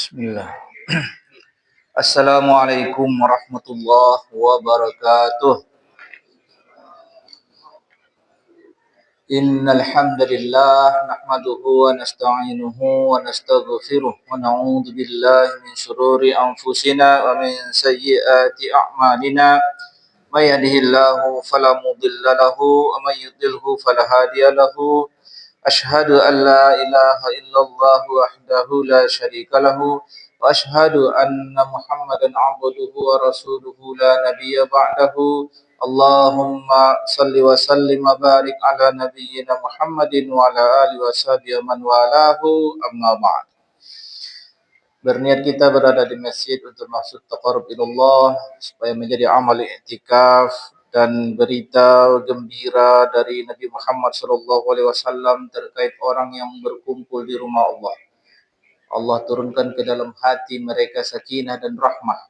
Bismillah. Assalamualaikum warahmatullahi wabarakatuh. Innal hamdalillah nahmaduhu wa nasta'inuhu wa nastaghfiruh wa na'udzu billahi min shururi anfusina wa min sayyiati a'malina. May yahdihillahu fala mudilla lahu wa may yudlilhu fala hadiya lahu. Asyhadu an la ilaha illallah wahdahu la syarika lahu wa asyhadu anna Muhammadan abduhu wa rasuluhu la nabiyya ba'dahu. Allahumma salli wa sallim wa barik ala nabiyyina Muhammadin wa ala alihi wa sahbihi man walahu amma ba'd. Berniat kita berada di masjid untuk maksud taqarrub ilallah supaya menjadi amal i'tikaf dan berita gembira dari Nabi Muhammad SAW terkait orang yang berkumpul di rumah Allah. Allah turunkan ke dalam hati mereka sakinah dan rahmah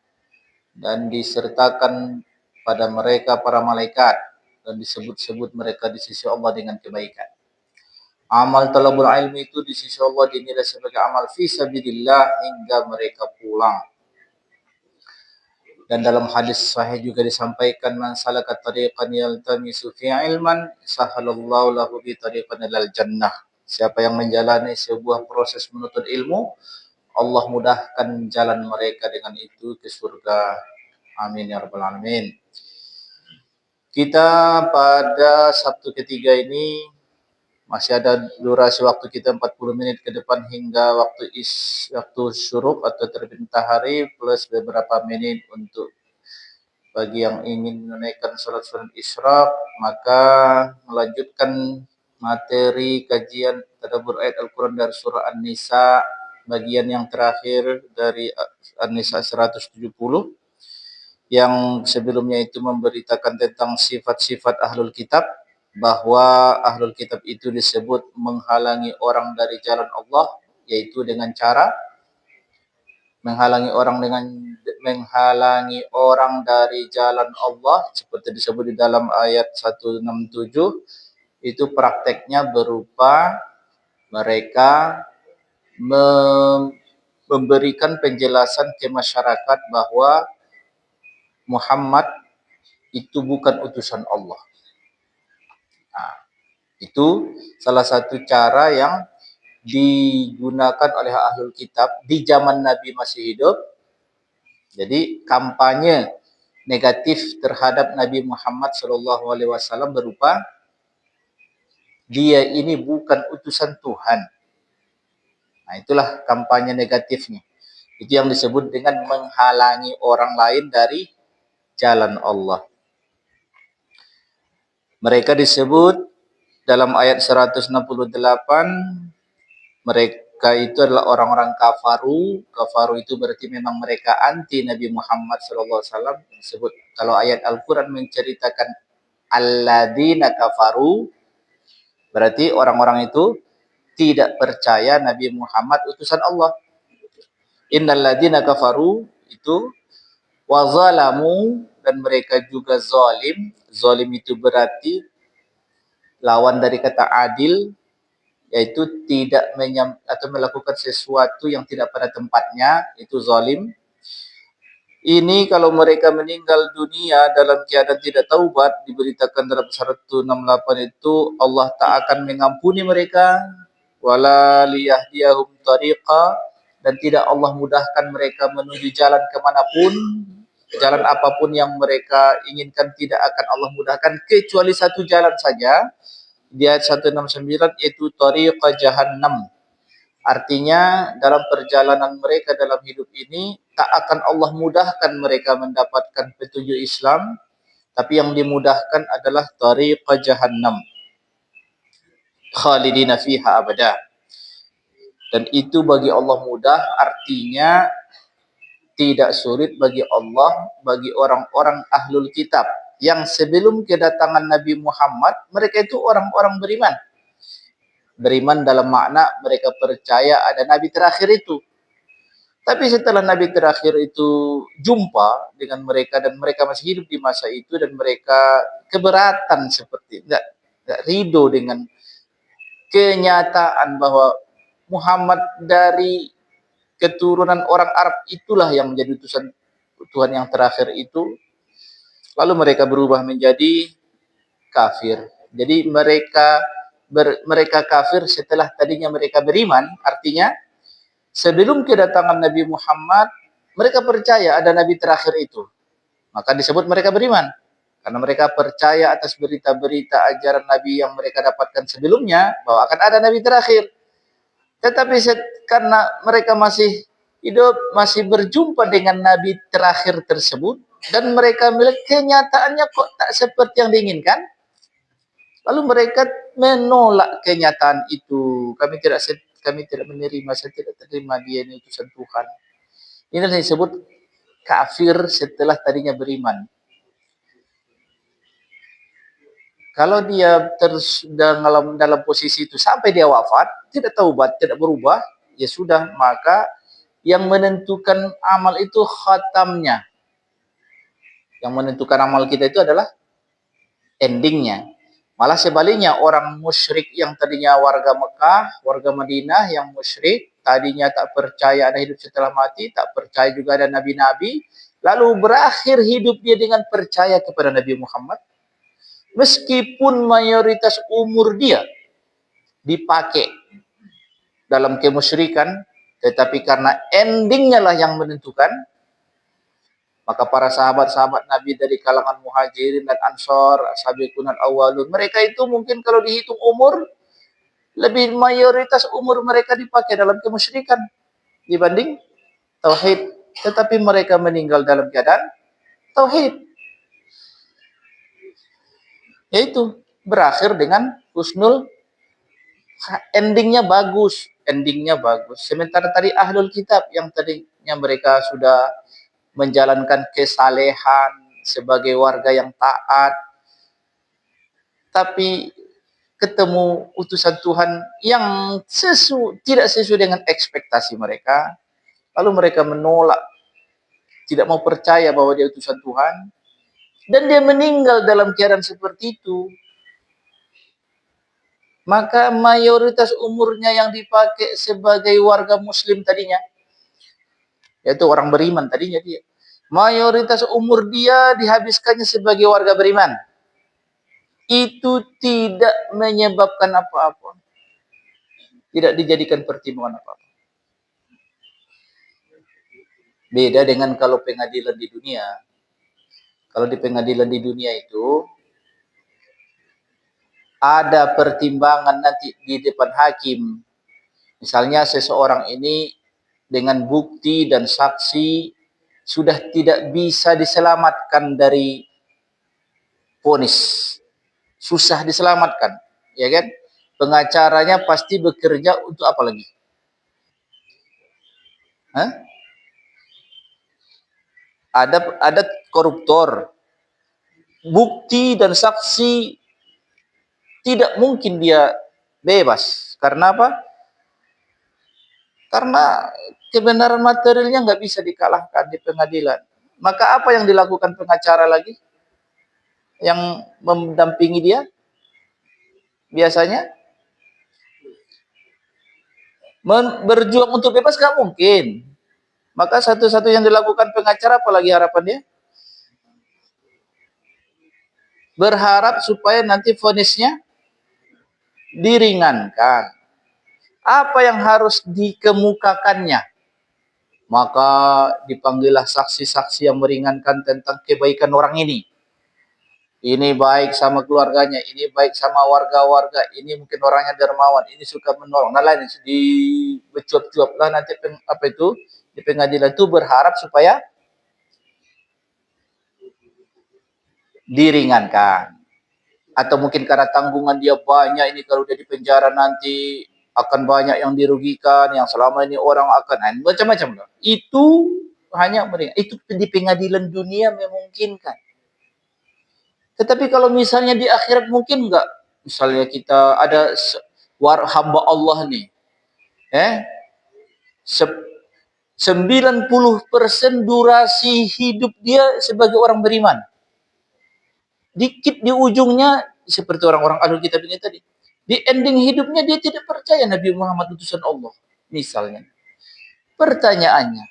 dan disertakan pada mereka para malaikat dan disebut-sebut mereka di sisi Allah dengan kebaikan. Amal talabul ilmi itu di sisi Allah dinilai sebagai amal fi sabilillah hingga mereka pulang. Dan dalam hadis sahih juga disampaikan man salaka tariqan yaltamisu fi ilman sahalallahu lahu bi tariqan ilal jannah. Siapa yang menjalani sebuah proses menuntut ilmu, Allah mudahkan jalan mereka dengan itu ke surga. Amin ya rabbal alamin. Kita pada Sabtu ketiga ini masih ada durasi waktu kita 40 menit ke depan hingga waktu syuruk atau terbit matahari plus beberapa menit untuk bagi yang ingin menunaikan salat sunat isyraq, maka melanjutkan materi kajian tadabbur ayat Al-Quran dari surah An-Nisa bagian yang terakhir dari An-Nisa 170 yang sebelumnya itu memberitakan tentang sifat-sifat ahlul kitab, bahwa ahlul kitab itu disebut menghalangi orang dari jalan Allah, yaitu dengan cara menghalangi orang dari jalan Allah seperti disebut di dalam ayat 167. Itu prakteknya berupa mereka memberikan penjelasan ke masyarakat bahwa Muhammad itu bukan utusan Allah. Nah, itu salah satu cara yang digunakan oleh ahlul kitab di zaman Nabi masih hidup. Jadi kampanye negatif terhadap Nabi Muhammad SAW berupa dia ini bukan utusan Tuhan. Nah, itulah kampanye negatifnya. Itu yang disebut dengan menghalangi orang lain dari jalan Allah. Mereka disebut dalam ayat 168, mereka itu adalah orang-orang kafaru. Kafaru itu berarti memang mereka anti Nabi Muhammad SAW. Disebut kalau ayat Al-Quran menceritakan alladzina kafaru, berarti orang-orang itu tidak percaya Nabi Muhammad utusan Allah. Innalladzina kafaru itu wazalamu, dan mereka juga zalim. Zalim itu berarti lawan dari kata adil, yaitu tidak atau melakukan sesuatu yang tidak pada tempatnya, itu zalim. Ini kalau mereka meninggal dunia dalam keadaan tidak taubat, diberitakan dalam 168 itu Allah tak akan mengampuni mereka, wala liyahdiyahum tariqa, dan tidak Allah mudahkan mereka menuju jalan kemanapun. Jalan apapun yang mereka inginkan tidak akan Allah mudahkan, kecuali satu jalan saja. Di ayat 169 yaitu tariqa jahannam. Artinya dalam perjalanan mereka dalam hidup ini tak akan Allah mudahkan mereka mendapatkan petunjuk Islam, tapi yang dimudahkan adalah tariqa jahannam. Khalidina fiha abada. Dan itu bagi Allah mudah, artinya tidak sulit bagi Allah, bagi orang-orang ahlul kitab yang sebelum kedatangan Nabi Muhammad, mereka itu orang-orang beriman. Beriman dalam makna mereka percaya ada Nabi terakhir itu. Tapi setelah Nabi terakhir itu jumpa dengan mereka dan mereka masih hidup di masa itu, dan mereka keberatan seperti enggak ridho dengan kenyataan bahwa Muhammad dari keturunan orang Arab itulah yang menjadi utusan Tuhan yang terakhir itu. Lalu mereka berubah menjadi kafir. Jadi mereka kafir setelah tadinya mereka beriman. Artinya sebelum kedatangan Nabi Muhammad, mereka percaya ada Nabi terakhir itu. Maka disebut mereka beriman. Karena mereka percaya atas berita-berita ajaran Nabi yang mereka dapatkan sebelumnya, bahwa akan ada Nabi terakhir. Tetapi karena mereka masih hidup, masih berjumpa dengan Nabi terakhir tersebut, dan mereka melihat kenyataannya kok tak seperti yang diinginkan, lalu mereka menolak kenyataan itu. Kami tidak menerima, saya tidak terima dia ini utusan Tuhan. Ini yang disebut kafir setelah tadinya beriman. Kalau dia terus dalam posisi itu sampai dia wafat, tidak taubat, tidak berubah, ya sudah, maka yang menentukan amal itu khatamnya. Yang menentukan amal kita itu adalah endingnya. Malah sebaliknya, orang musyrik yang tadinya warga Mekah, warga Madinah yang musyrik, tadinya tak percaya ada hidup setelah mati, tak percaya juga ada nabi-nabi, lalu berakhir hidup dia dengan percaya kepada Nabi Muhammad, meskipun mayoritas umur dia dipakai dalam kemusyrikan, tetapi karena endingnya lah yang menentukan, maka para sahabat-sahabat Nabi dari kalangan Muhajirin dan Ansor, Sabiqun al-Awwalun, mereka itu mungkin kalau dihitung umur, lebih mayoritas umur mereka dipakai dalam kemusyrikan dibanding tauhid. Tetapi mereka meninggal dalam keadaan tauhid. Yaitu berakhir dengan husnul, endingnya bagus. Endingnya bagus. Sementara tadi ahlul kitab yang tadinya mereka sudah menjalankan kesalehan sebagai warga yang taat, tapi ketemu utusan Tuhan yang tidak sesuai dengan ekspektasi mereka, lalu mereka menolak, tidak mau percaya bahwa dia utusan Tuhan, dan dia meninggal dalam keadaan seperti itu. Maka mayoritas umurnya yang dipakai sebagai warga muslim tadinya, yaitu orang beriman tadinya, dia mayoritas umur dia dihabiskannya sebagai warga beriman. Itu tidak menyebabkan apa-apa, tidak dijadikan pertimbangan apa-apa. Beda dengan kalau pengadilan di dunia. Kalau di pengadilan di dunia itu ada pertimbangan nanti di depan hakim. Misalnya seseorang ini dengan bukti dan saksi sudah tidak bisa diselamatkan dari vonis. Susah diselamatkan, ya kan? Pengacaranya pasti bekerja untuk apa lagi? Hah? Ada koruptor, bukti dan saksi tidak mungkin dia bebas. Karena apa? Karena kebenaran materialnya nggak bisa dikalahkan di pengadilan. Maka apa yang dilakukan pengacara lagi? Yang mendampingi dia? Biasanya berjuang untuk bebas nggak mungkin. Maka satu-satu yang dilakukan pengacara, apalagi harapan dia? Berharap supaya nanti vonisnya diringankan. Apa yang harus dikemukakannya? Maka dipanggillah saksi-saksi yang meringankan tentang kebaikan orang ini. Ini baik sama keluarganya, ini baik sama warga-warga, ini mungkin orangnya dermawan, ini suka menolong. Nah, lain dicuap-cuap lah nanti di pengadilan itu berharap supaya diringankan. Atau mungkin karena tanggungan dia banyak, ini kalau dia di penjara nanti akan banyak yang dirugikan, yang selama ini orang akan macam-macam. Itu hanya meringan. Itu di pengadilan dunia memungkinkan. Tetapi kalau misalnya di akhirat mungkin enggak. Misalnya kita ada hamba Allah nih. 90% durasi hidup dia sebagai orang beriman. Dikit di ujungnya seperti orang-orang ahlul kitab ini tadi. Di ending hidupnya dia tidak percaya Nabi Muhammad utusan Allah. Misalnya. Pertanyaannya,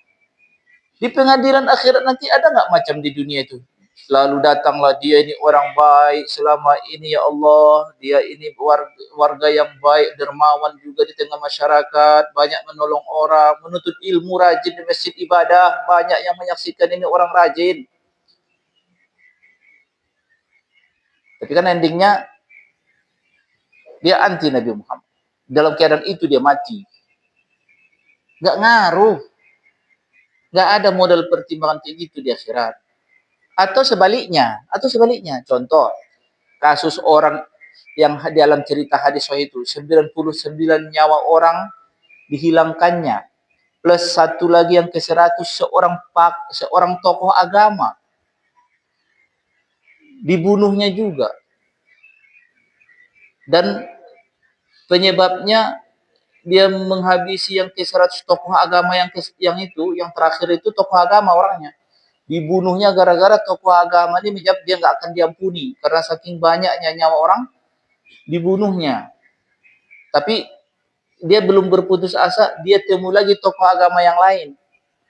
di pengadilan akhirat nanti ada nggak macam di dunia itu? Selalu datanglah dia ini orang baik selama ini ya Allah, dia ini warga yang baik, dermawan juga di tengah masyarakat, banyak menolong orang, menuntut ilmu, rajin di masjid ibadah, banyak yang menyaksikan ini orang rajin. Tapi kan endingnya dia anti Nabi Muhammad. Dalam keadaan itu dia mati. Nggak ngaruh. Nggak ada modal pertimbangan kayak gitu di akhirat. Atau sebaliknya. Contoh, kasus orang yang dalam cerita hadis sahih itu 99 nyawa orang dihilangkannya, plus satu lagi yang ke-100 seorang tokoh agama dibunuhnya juga, dan penyebabnya dia menghabisi yang ke-100 tokoh agama yang terakhir itu tokoh agama orangnya dibunuhnya gara-gara tokoh agama ini menjawab dia nggak akan diampuni karena saking banyaknya nyawa orang dibunuhnya. Tapi dia belum berputus asa, dia temu lagi tokoh agama yang lain.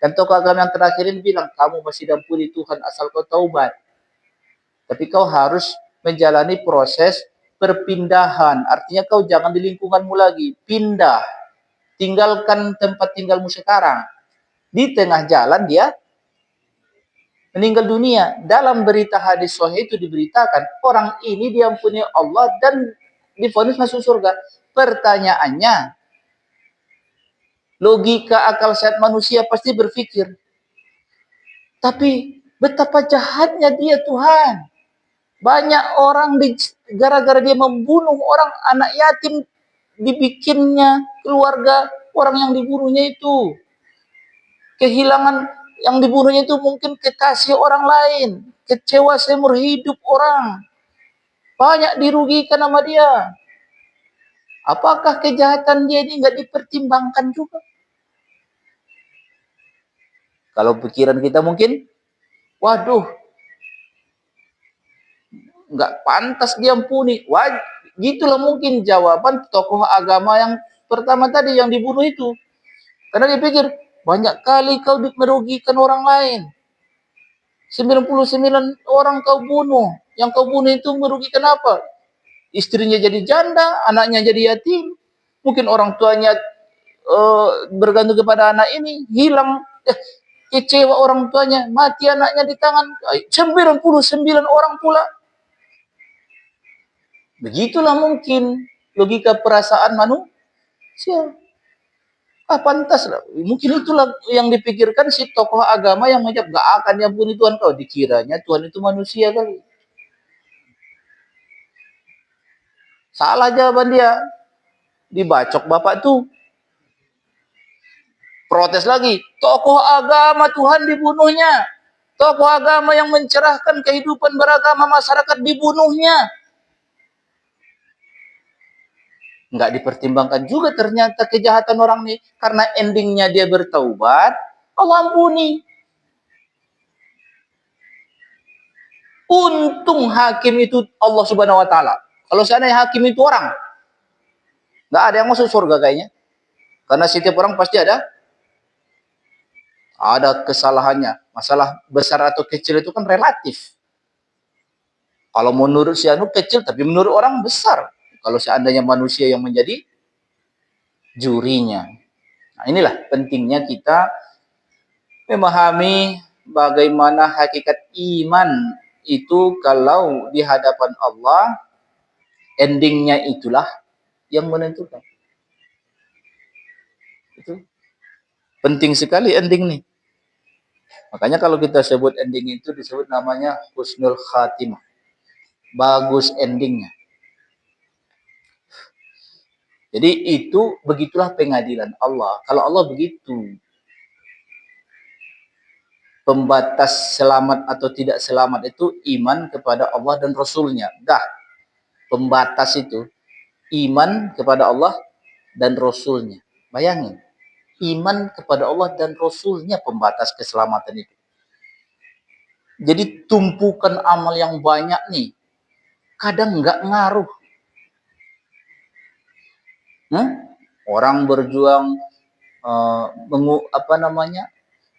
Dan tokoh agama yang terakhir ini bilang, kamu masih diampuni Tuhan asal kau taubat. Tapi kau harus menjalani proses perpindahan. Artinya kau jangan di lingkunganmu lagi. Pindah. Tinggalkan tempat tinggalmu sekarang. Di tengah jalan dia meninggal dunia. Dalam berita hadis sahih itu diberitakan, orang ini diampuni Allah dan divonis masuk surga. Pertanyaannya, logika akal sehat manusia pasti berpikir, tapi betapa jahatnya dia Tuhan. Banyak orang gara-gara dia membunuh orang, anak yatim dibikinnya keluarga orang yang dibunuhnya itu. Kehilangan yang dibunuhnya itu mungkin kekasih orang lain, kecewa seumur hidup orang. Banyak dirugikan sama dia. Apakah kejahatan dia ini nggak dipertimbangkan juga? Kalau pikiran kita mungkin, waduh, nggak pantas diampuni. Wah, gitulah mungkin jawaban tokoh agama yang pertama tadi yang dibunuh itu. Karena dia pikir, banyak kali kau merugikan orang lain. 99 orang kau bunuh. Yang kau bunuh itu merugikan apa? Istrinya jadi janda, anaknya jadi yatim. Mungkin orang tuanya bergantung kepada anak ini, hilang. Kecewa orang tuanya, mati anaknya di tangan 99 orang pula. Begitulah mungkin logika perasaan manusia. Pantas lah. Mungkin itulah yang dipikirkan si tokoh agama yang menjawab, gak akan diampuni Tuhan kau. Dikiranya Tuhan itu manusia kali. Salah jawaban dia. Dibacok bapak tuh. Protes lagi. Tokoh agama Tuhan dibunuhnya. Tokoh agama yang mencerahkan kehidupan beragama masyarakat dibunuhnya. Nggak dipertimbangkan juga ternyata kejahatan orang ini. Karena endingnya dia bertaubat, Allah ampuni. Untung hakim itu Allah Subhanahu wa taala. Kalau seandainya hakim itu orang, nggak ada yang masuk surga kayaknya. Karena setiap orang pasti ada kesalahannya. Masalah besar atau kecil itu kan relatif. Kalau menurut si anu kecil, tapi menurut orang besar. Kalau seandainya manusia yang menjadi jurinya. Nah, inilah pentingnya kita memahami bagaimana hakikat iman itu kalau di hadapan Allah, endingnya itulah yang menentukan. Itu penting sekali ending nih. Makanya kalau kita sebut ending itu disebut namanya husnul khatimah. Bagus endingnya. Jadi itu begitulah pengadilan Allah. Kalau Allah begitu, pembatas selamat atau tidak selamat itu iman kepada Allah dan Rasulnya. Dah, pembatas itu iman kepada Allah dan Rasulnya. Bayangin, iman kepada Allah dan Rasulnya pembatas keselamatan itu. Jadi tumpukan amal yang banyak nih, kadang nggak ngaruh. Orang berjuang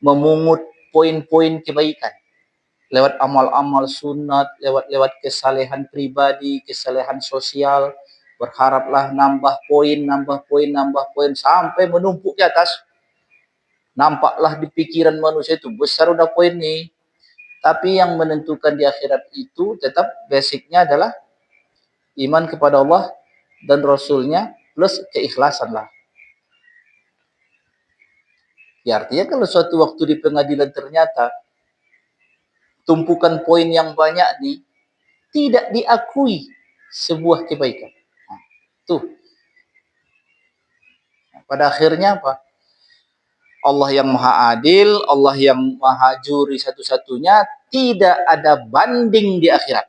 memungut poin-poin kebaikan lewat amal-amal sunat, lewat kesalehan pribadi, kesalehan sosial. Berharaplah nambah poin sampai menumpuk di atas. Nampaklah di pikiran manusia itu besar udah poin nih. Tapi yang menentukan di akhirat itu tetap basicnya adalah iman kepada Allah dan Rasulnya plus keikhlasan lah. Ya, artinya kalau suatu waktu di pengadilan ternyata tumpukan poin yang banyak nih tidak diakui sebuah kebaikan. Nah, tuh. Pada akhirnya apa? Allah yang maha adil, Allah yang maha juri satu-satunya, tidak ada banding di akhirat.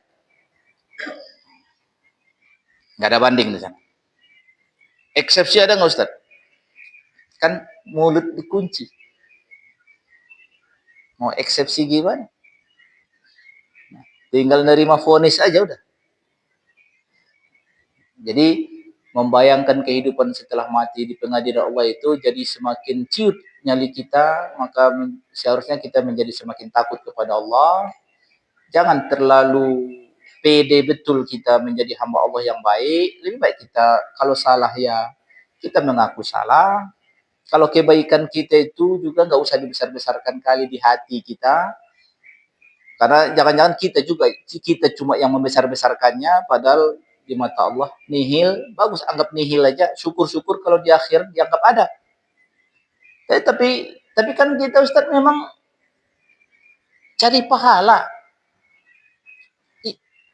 Nggak ada banding di sana. Eksepsi ada nggak Ustaz? Kan mulut dikunci. Mau eksepsi gimana? Tinggal nerima vonis aja udah. Jadi membayangkan kehidupan setelah mati di pengadilan Allah itu jadi semakin ciut nyali kita, maka seharusnya kita menjadi semakin takut kepada Allah. Jangan terlalu pede betul kita menjadi hamba Allah yang baik. Lebih baik kita kalau salah ya kita mengaku salah. Kalau kebaikan kita itu juga nggak usah dibesar-besarkan kali di hati kita. Karena jangan-jangan kita cuma yang membesar-besarkannya, padahal di mata Allah nihil. Bagus, anggap nihil aja. Syukur-syukur kalau di akhir dianggap ada. Tapi kan kita Ustaz memang cari pahala.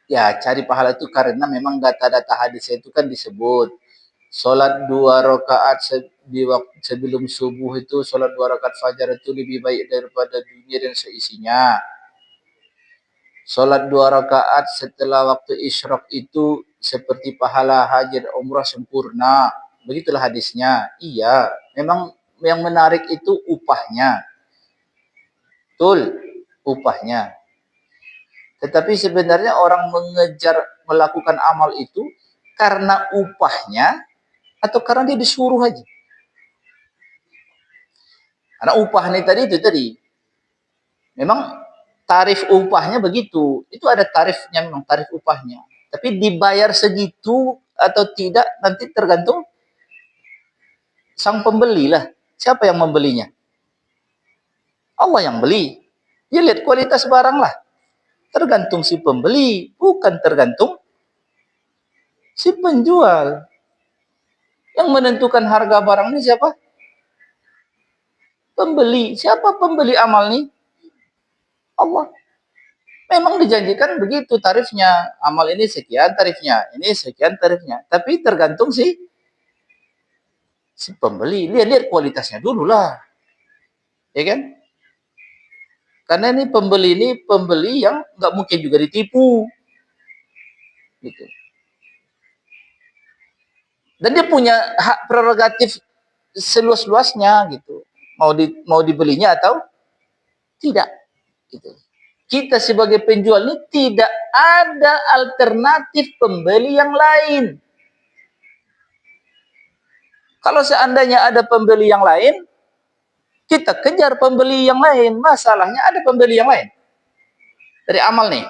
Ya, cari pahala itu karena memang data-data hadis itu kan disebut sholat 2 rakaat di waktu sebelum subuh itu, sholat 2 rakaat fajar itu lebih baik daripada dunia dan seisinya. Sholat 2 rakaat setelah waktu isyraq itu seperti pahala haji dan umrah sempurna. Begitulah hadisnya. Iya, memang yang menarik itu upahnya. Betul, upahnya. Tetapi sebenarnya orang mengejar melakukan amal itu karena upahnya atau karena dia disuruh aja. Karena upah ini tadi memang tarif upahnya begitu. Itu ada tarifnya, memang tarif upahnya. Tapi dibayar segitu atau tidak nanti tergantung sang pembeli lah. Siapa yang membelinya? Allah yang beli. Ya lihat kualitas barang lah. Tergantung si pembeli, bukan tergantung si penjual. Yang menentukan harga barang ini siapa? Pembeli. Siapa pembeli amal ini? Allah. Memang dijanjikan begitu tarifnya. Amal ini sekian tarifnya, ini sekian tarifnya. Tapi tergantung si pembeli. Lihat kualitasnya dulu lah. Ya kan? Karena ini pembeli yang nggak mungkin juga ditipu. Gitu. Dan dia punya hak prerogatif seluas-luasnya gitu. Mau dibelinya atau tidak gitu. Kita sebagai penjual ini tidak ada alternatif pembeli yang lain. Kalau seandainya ada pembeli yang lain, kita kejar pembeli yang lain. Masalahnya ada pembeli yang lain dari amal nih.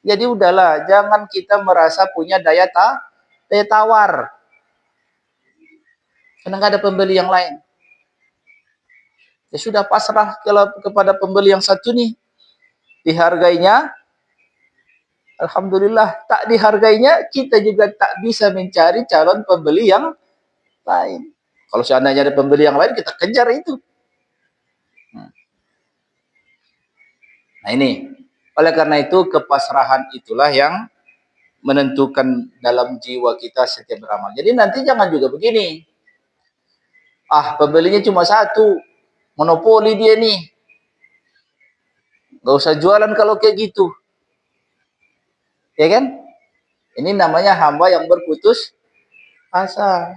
Jadi udahlah, jangan kita merasa punya daya tawar. Karena nggak ada pembeli yang lain. Ya sudah, pasrah kalau kepada pembeli yang satu nih. Dihargainya, alhamdulillah. Tak dihargainya, kita juga tak bisa mencari calon pembeli yang lain. Kalau seandainya ada pembeli yang lain, kita kejar itu. Nah ini, oleh karena itu kepasrahan itulah yang menentukan dalam jiwa kita setiap beramal. Jadi nanti jangan juga begini. Pembelinya cuma satu, monopoli dia nih. Gak usah jualan kalau kayak gitu. Ya kan? Ini namanya hamba yang berputus asa.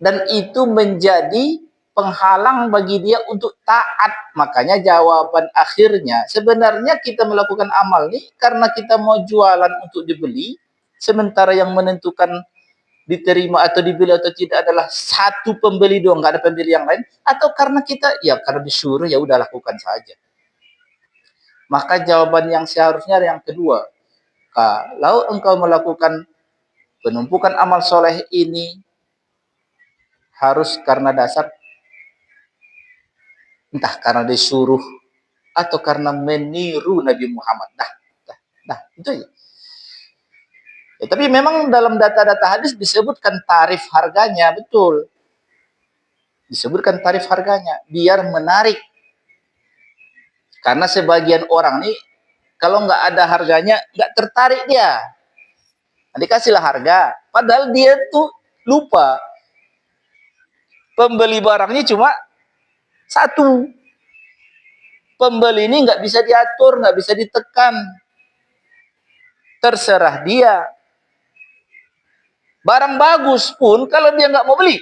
Dan itu menjadi penghalang bagi dia untuk taat. Makanya jawaban akhirnya, sebenarnya kita melakukan amal ini karena kita mau jualan untuk dibeli, sementara yang menentukan diterima atau dibeli atau tidak adalah satu pembeli doang, nggak ada pembeli yang lain, atau karena kita ya karena disuruh ya udah lakukan saja. Maka jawaban yang seharusnya yang kedua, kalau engkau melakukan penumpukan amal soleh ini harus karena dasar entah karena disuruh atau karena meniru Nabi Muhammad. Itu aja. Ya, tapi memang dalam data-data hadis disebutkan tarif harganya, betul. Disebutkan tarif harganya biar menarik. Karena sebagian orang nih kalau nggak ada harganya nggak tertarik dia. Nanti kasihlah harga, padahal dia tuh lupa pembeli barangnya cuma satu. Pembeli ini nggak bisa diatur, nggak bisa ditekan. Terserah dia. Barang bagus pun kalau dia nggak mau beli,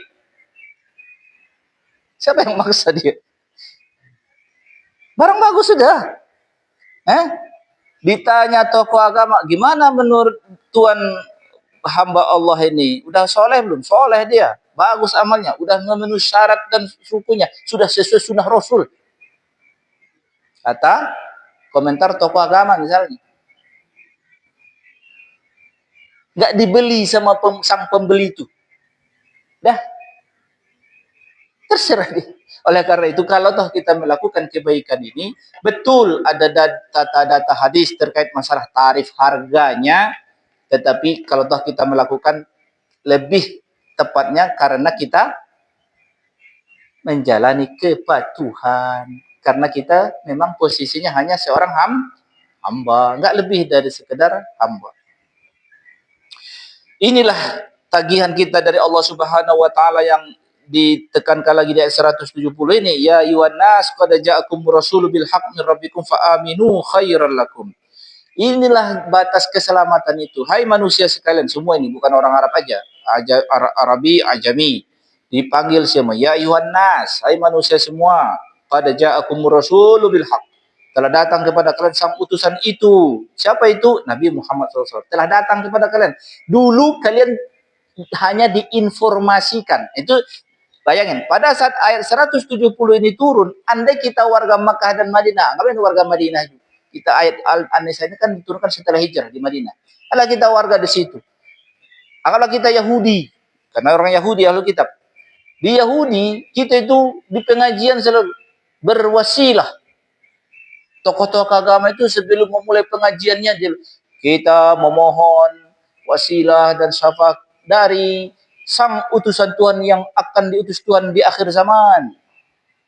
siapa yang maksa dia? Barang bagus sudah. Ditanya tokoh agama, gimana menurut Tuan hamba Allah ini? Udah soleh belum? Soleh dia. Bagus amalnya. Udah memenuhi syarat dan sukunya. Sudah sesuai sunnah Rasul. Kata komentar tokoh agama misalnya. Nggak dibeli sama sang pembeli itu. Dah. Terserah dia. Oleh karena itu, kalau toh kita melakukan kebaikan ini, betul ada data-data hadis terkait masalah tarif harganya, tetapi kalau toh kita melakukan lebih tepatnya karena kita menjalani kepatuhan. Karena kita memang posisinya hanya seorang hamba, nggak lebih dari sekedar hamba. Inilah tagihan kita dari Allah Subhanahu wa taala yang ditekankan lagi di ayat 170 ini, ya ayuhan nas qad ja'akum rasulun bil haqqi min rabbikum fa aminu khairan lakum. Inilah batas keselamatan itu. Hai manusia sekalian, semua ini bukan orang Arab aja, Arabi, Ajami. Dipanggil semua, ya ayuhan nas, hai manusia semua. Qad ja'akum rasulun bil haqq. Telah datang kepada kalian sang utusan itu. Siapa itu? Nabi Muhammad SAW. Telah datang kepada kalian. Dulu kalian hanya diinformasikan. Itu bayangin, pada saat ayat 170 ini turun, andai kita warga Makkah dan Madinah, ngapain warga Madinah juga? Kita ayat Al-Nisa ini kan diturunkan setelah hijrah di Madinah. Kalau kita warga di situ. Kalau kita Yahudi, karena orang Yahudi ahlu kitab. Di Yahudi, kita itu di pengajian selalu berwasilah. Tokoh-tokoh agama itu sebelum memulai pengajiannya, kita memohon wasilah dan syafaat dari sang utusan Tuhan yang akan diutus Tuhan di akhir zaman.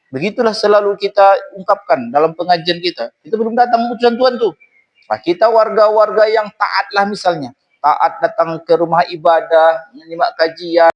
Begitulah selalu kita ungkapkan dalam pengajian kita. Itu belum datang utusan Tuhan tuh. Nah, kita warga-warga yang taat lah misalnya. Taat datang ke rumah ibadah, menyimak kajian.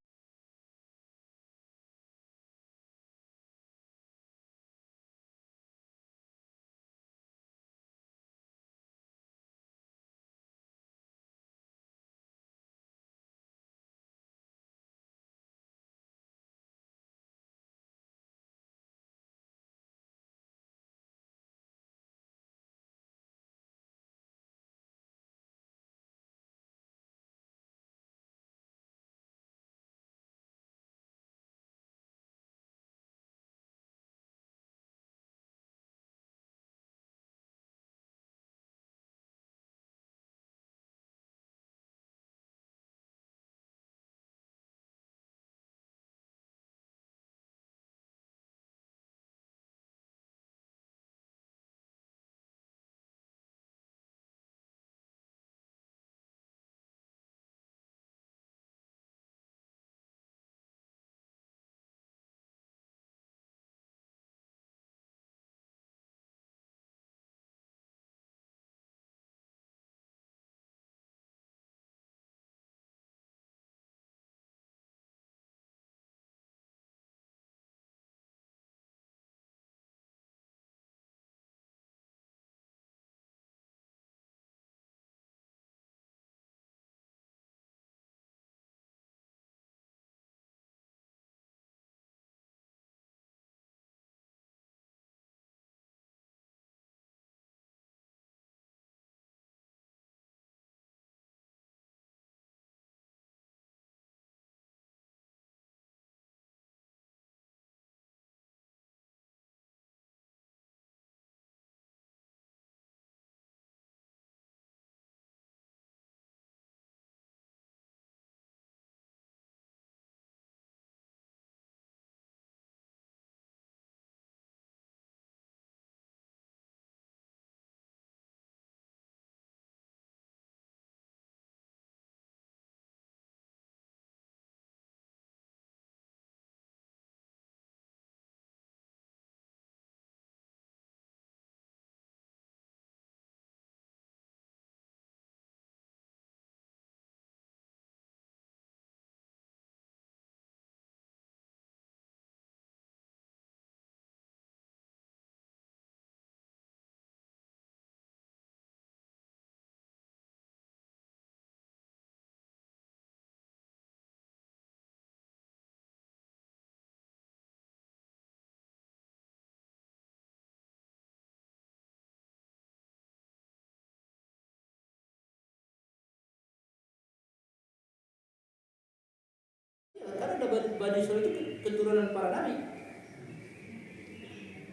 karena Bani Israil itu keturunan para nabi.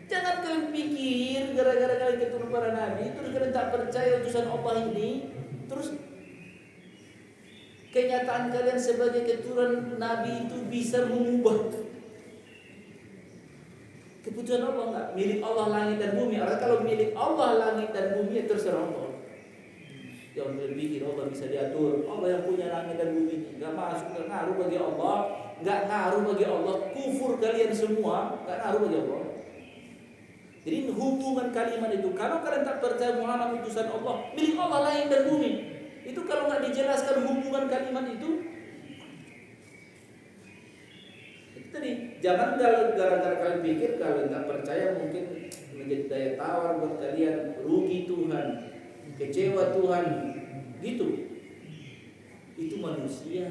Jangan kalian pikir gara-gara kalian keturunan para nabi terus kalian tak percaya utusan Allah ini, terus kenyataan kalian sebagai keturunan nabi itu bisa mengubah keputusan Allah. Enggak, milik Allah langit dan bumi. Artinya kalau milik Allah langit dan bumi, ya terserah Allah. Jangan berpikir Allah bisa diatur. Allah yang punya langit dan bumi ini enggak masuk, enggak ngaruh bagi Allah, enggak ngaruh bagi Allah. Kufur kalian semua, enggak ngaruh bagi Allah. Jadi hubungan kalimat itu, kalau kalian tak percaya Muhammad utusan Allah, milik Allah langit dan bumi, itu kalau enggak dijelaskan hubungan kalimat itu tadi, jangan gara-gara kalian pikir kalian tak percaya mungkin menjadi daya tawar buat kalian, rugi Tuhan, kecewa Tuhan, gitu. Itu manusia.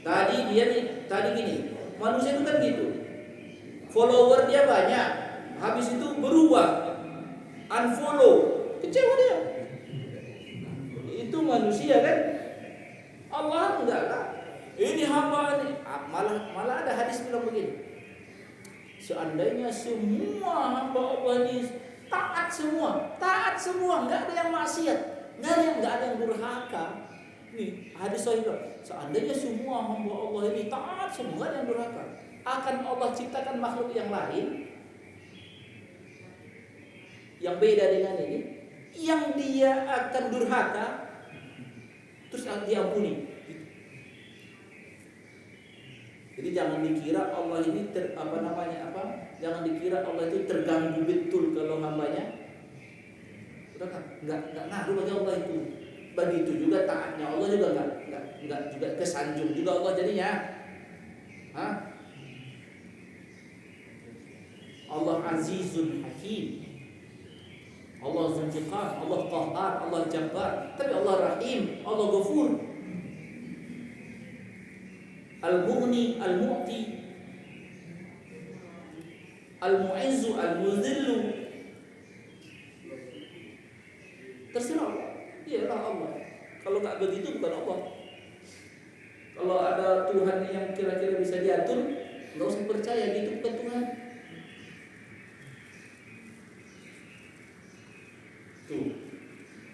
Tadi gini, manusia itu kan gitu. Follower dia banyak, habis itu berubah, unfollow, kecewa dia. Itu manusia kan? Allah enggak lah. Ini hamba ini. Malah ada hadis bilang begini. Seandainya semua hamba Allah ini taat semua, enggak ada yang maksiat, enggak ada yang durhaka. Nih, hadis sahih. Seandainya semua hamba Allah ini taat semua, enggak ada yang durhaka, akan Allah ciptakan makhluk yang lain yang beda dengan ini, yang dia akan durhaka terus diampuni. Jadi jangan dikira Allah ini jangan dikira Allah itu terganggu betul kalau hambanya. Udah kan? Enggak ngaruh bagi Allah itu. Begitu juga taatnya Allah juga enggak juga kesanjung juga Allah jadinya. Allah Azizun Hakim. Allah Dzul-Intiqam, Allah Qahhar, Allah Jabbar, tapi Allah Rahim, Allah Ghafur. Al-Mughni, Al-Mu'ti, Al-Mu'izzu, Al-Muzillu. Terserah Allah. Iyalah Allah. Kalau enggak begitu bukan Allah. Kalau ada Tuhan yang kira-kira bisa diatur, enggak usah percaya, gitu bukan Tuhan. Tuh.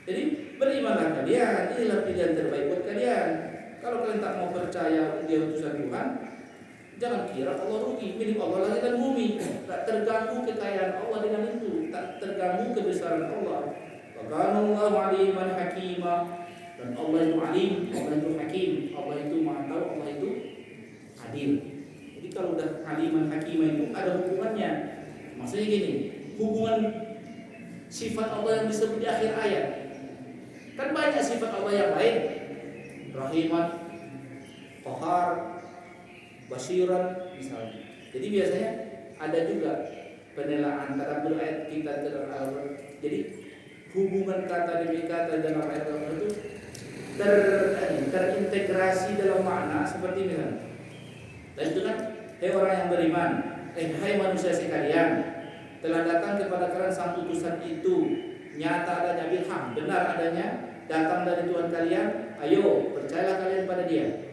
Jadi berimanlah kalian, inilah pilihan terbaik buat kalian. Kalau kalian tak mau percaya dia utusan Tuhan, jangan kira Allah rugi. Milik Allah langit dan bumi, tak terganggu kekayaan Allah dengan itu, tak terganggu kebesaran Allah. Wa kana Allahu aliman hakima, dan Allah itu alim, Allah itu hakim, Allah itu maha tahu, Allah itu adil. Jadi kalau udah aliman hakimah itu ada hubungannya. Maksudnya gini, hubungan sifat Allah yang disebut di akhir ayat. Kan banyak sifat Allah yang lain. Rahiman, Qahar, Basiran misalnya. Jadi biasanya ada juga penelaan antara ayat kita dalam Al-Quran. Jadi hubungan kata demi kata dalam ayat Al-Quran itu terintegrasi dalam makna seperti misalnya. Dan itu kan, hai orang yang beriman, hai manusia sekalian, telah datang kepada kalian sang utusan itu, nyata adanya bilham, benar adanya, datang dari Tuhan kalian, ayo percayalah kalian pada dia.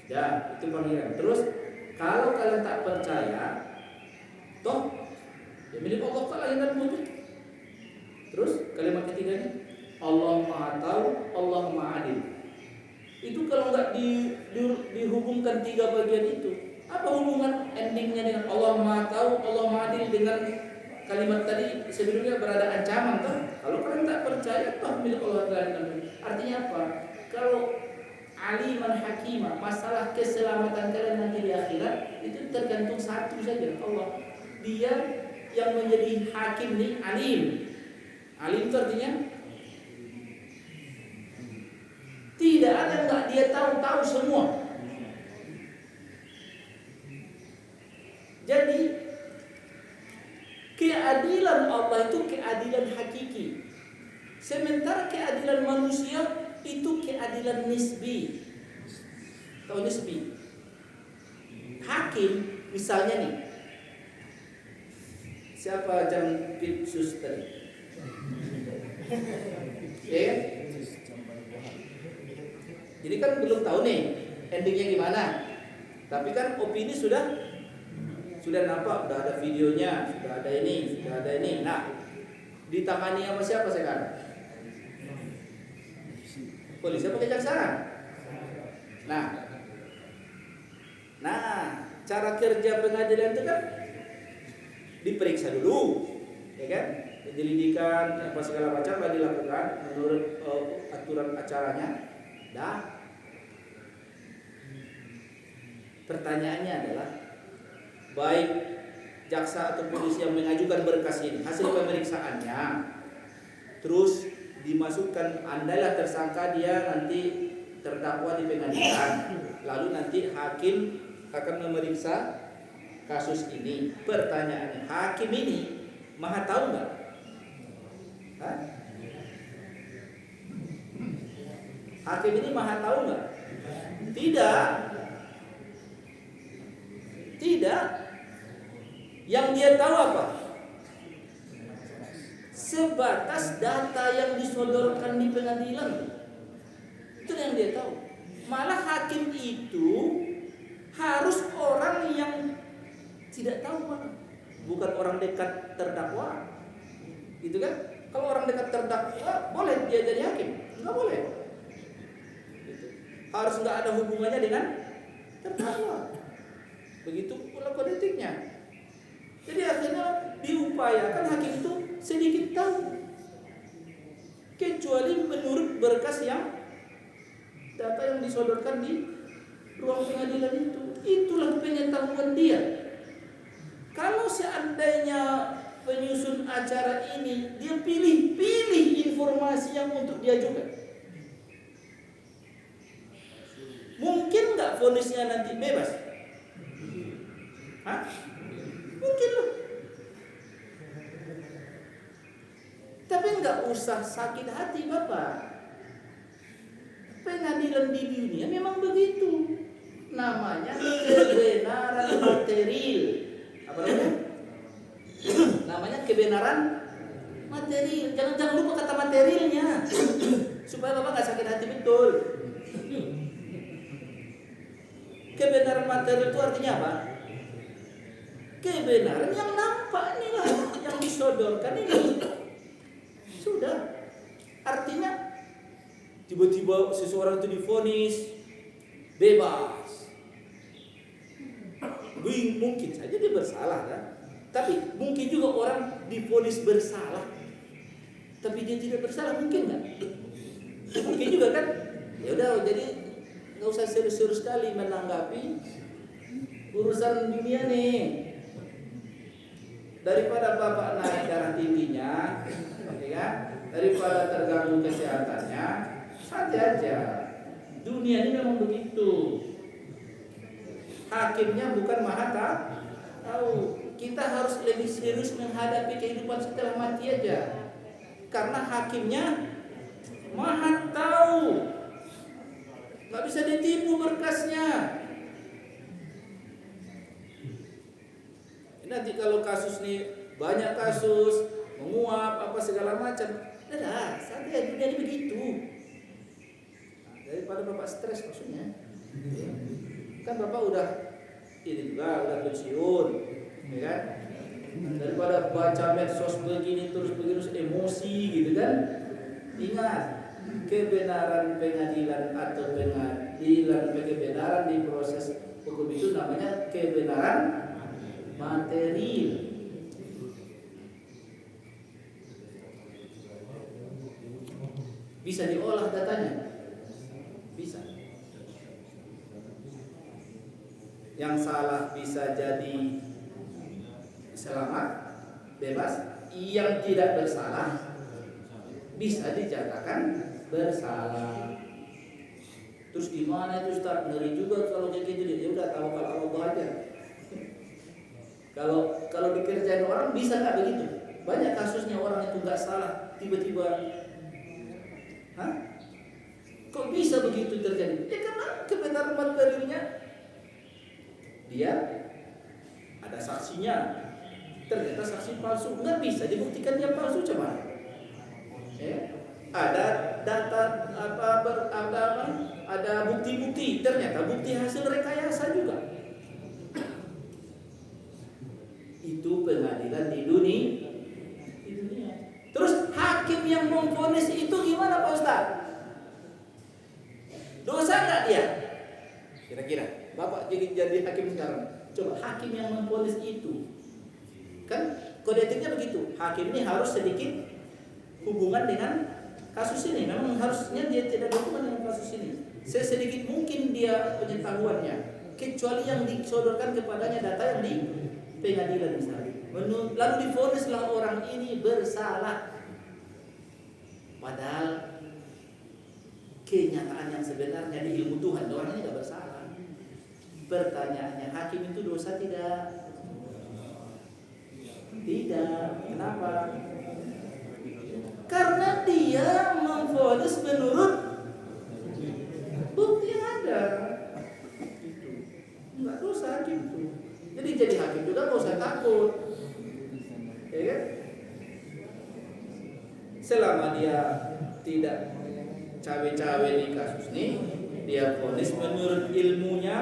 Ya, itu panggilan. Terus kalau kalian tak percaya, toh ya milik Allah kok langit dan bumi. Terus kalimat ketiganya, Allah Maha Tahu, Allah Maha Adil. Itu kalau nggak dihubungkan tiga bagian itu, apa hubungan endingnya dengan Allah Maha Tahu, Allah Maha Adil dengan kalimat tadi sebelumnya berada ancaman toh? Kalau kalian tak percaya, toh milik Allah langit dan bumi. Artinya apa? Kalau aliman hakimah, masalah keselamatan kalian nanti di akhirat itu tergantung satu saja, Allah. Dia yang menjadi hakim nih, alim. Alim itu artinya tidak ada yang nggak dia tahu semua. Jadi keadilan Allah itu keadilan hakiki. Sementara keadilan manusia itu keadilan nisbi. Tahu nisbi? Hakim misalnya nih. Siapa jam Pitsus tadi? Ya. Jadi kan belum tahu nih endingnya gimana. Tapi kan opini sudah nampak, sudah ada videonya, sudah ada ini. Nah, ditangani sama siapa sekarang? Polisi apa kejaksaan? Nah, cara kerja pengadilan itu kan diperiksa dulu, ya kan? Penyelidikan apa segala macam lah dilakukan menurut aturan acaranya. Dah. Pertanyaannya adalah, baik jaksa atau polisi yang mengajukan berkas ini, hasil pemeriksaannya, terus dimasukkan, andailah tersangka dia nanti terdakwa di pengadilan, lalu nanti hakim akan memeriksa kasus ini. Pertanyaannya, hakim ini maha tahu nggak? Hakim ini maha tahu nggak? Tidak. Yang dia tahu apa? Sebatas data yang disodorkan di pengadilan. Itu yang dia tahu. Malah hakim itu harus orang yang tidak tahu mana. Bukan orang dekat terdakwa. Gitu kan? Kalau orang dekat terdakwa boleh dia jadi hakim? Enggak boleh. Gitu. Harus nggak ada hubungannya dengan terdakwa. Begitu pula kode etiknya. Jadi akhirnya diupayakan hakim itu sedikit tahu, kecuali menurut berkas yang data yang disodorkan di ruang pengadilan itu. Itulah pengetahuan dia. Kalau seandainya penyusun acara ini dia pilih informasi yang untuk diajukan, mungkin nggak vonisnya nanti bebas? Mungkin loh. Tapi nggak usah sakit hati Bapak. Pengadilan di dunia memang begitu. Namanya kebenaran material. Apa namanya? Namanya kebenaran material. Jangan lupa kata materialnya, supaya Bapak nggak sakit hati betul. Kebenaran material itu artinya apa? Kebenaran yang nampak inilah, yang disodorkan ini. Sudah. Artinya tiba-tiba seseorang itu divonis bebas. Mungkin saja dia bersalah kan? Tapi mungkin juga orang divonis bersalah, tapi dia tidak bersalah, mungkin nggak? Mungkin juga kan? Ya udah, jadi nggak usah serius-serius sekali menanggapi urusan dunia nih. Daripada Bapak naik darah tingginya, ya, daripada terganggu kesehatannya, santai aja. Dunia ini memang begitu. Hakimnya bukan maha tahu. Kita harus lebih serius menghadapi kehidupan setelah mati aja. Karena hakimnya maha tahu. Gak bisa ditipu berkasnya. Nanti kalau kasus nih banyak kasus menguap apa segala macam, dah santai, dunia ini begitu. Daripada Bapak stres maksudnya, kan Bapak udah pensiun, ya kan? Daripada baca medsos begini terus emosi gitu kan? Ingat, kebenaran pengadilan atau kebenaran di proses hukum itu namanya kebenaran material. Bisa diolah datanya, bisa. Yang salah bisa jadi selamat, bebas. Yang tidak bersalah bisa dinyatakan bersalah. Terus gimana itu Ustaz? Ngeri juga kalau kayak gitu. Ya udah, tawakal Allah aja. Kalau dikerjain orang bisa nggak begitu? Banyak kasusnya orang itu nggak salah, tiba-tiba, kok bisa begitu terjadi? Ya karena kebenaran materialnya, dia ada saksinya, ternyata saksi palsu, nggak bisa dibuktikan dia palsu, coba. ada data ada bukti-bukti, ternyata bukti hasil rekayasa juga. Itu pengadilan di dunia. Terus hakim yang memvonis itu gimana Pak Ustaz? Dosa nggak dia? Kira-kira Bapak jadi hakim sekarang, coba hakim yang memvonis itu, kan kode etiknya begitu. Hakim ini harus sedikit hubungan dengan kasus ini. Memang harusnya dia tidak berhubungan dengan kasus ini. Sesedikit mungkin dia pengetahuannya, kecuali yang disodorkan kepadanya data yang di pengadilan misalnya. Lalu divonislah orang ini bersalah. Padahal kenyataan yang sebenarnya di ilmu Tuhan orang ini tidak bersalah. Pertanyaannya, hakim itu dosa tidak? Tidak. Kenapa? Karena dia memvonis menurut bukti yang ada. Enggak dosa hakim itu. Jadi hakim juga nggak usah takut, ya kan? Selama dia tidak cawe-cawe di kasus ini, dia vonis menurut ilmunya,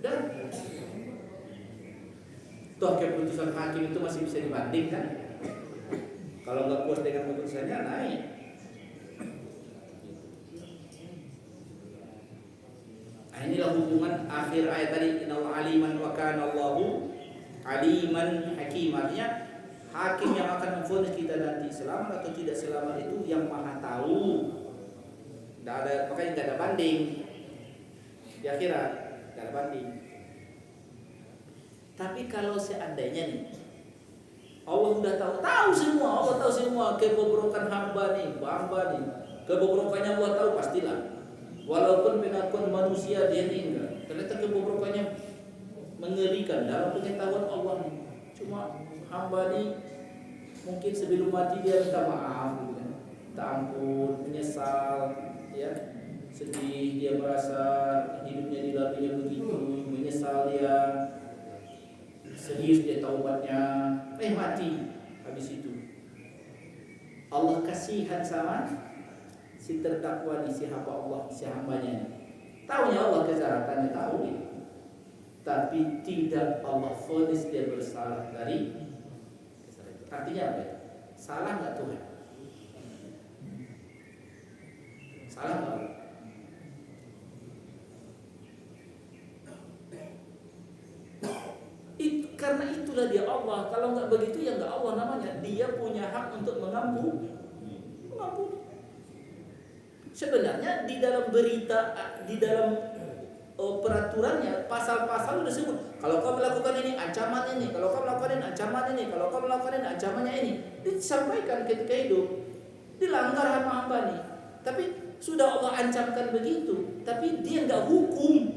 dan toh keputusan hakim itu masih bisa dibandingkan. Kalau nggak puas dengan keputusannya, naik. Nah, inilah hubungan akhir ayat tadi, innahu aliman wa kana Allahu aliman hakim. Artinya hakim yang akan memvonis kita nanti selamat atau tidak selamat itu yang maha tahu. Makanya nggak ada banding di akhirat, nggak ada banding. Tapi kalau seandainya nih Allah sudah tahu semua, Allah tahu semua kebobrokan hamba nih, kebobrokannya Allah tahu pastilah. Walaupun pengakuan manusia dia ini enggak, ternyata kebobrokannya mengerikan dalam pengetahuan Allah nih. Cuma hamba nih mungkin sebelum mati dia minta maaf, gitu, minta ampun, menyesal, ya, sedih, dia merasa hidupnya dilaluinya begitu, menyesal dia, serius dia taubatnya, mati. Habis itu Allah kasihan sama si terdakwa nih, si hamba Allah, si hambanya nih. Taunya Allah kejahatan, tahu nih. Tapi tidak Allah vonis dia bersalah dari kesalahan itu. Artinya apa? Salah nggak Tuhan? Salah nggak? Karena itulah dia Allah. Kalau nggak begitu ya nggak Allah namanya. Dia punya hak untuk mengampuni. Sebenarnya di dalam berita, di dalam peraturannya, pasal-pasal sudah sebut. Kalau kau melakukan ini, ancaman ini. Kalau kau melakukan ini, ancaman ini. Kalau kau melakukan ini, ancamannya ini. Disampaikan ketika hidup. Dilanggar hamba-hamba nih. Tapi sudah Allah ancamkan begitu. Tapi dia nggak hukum.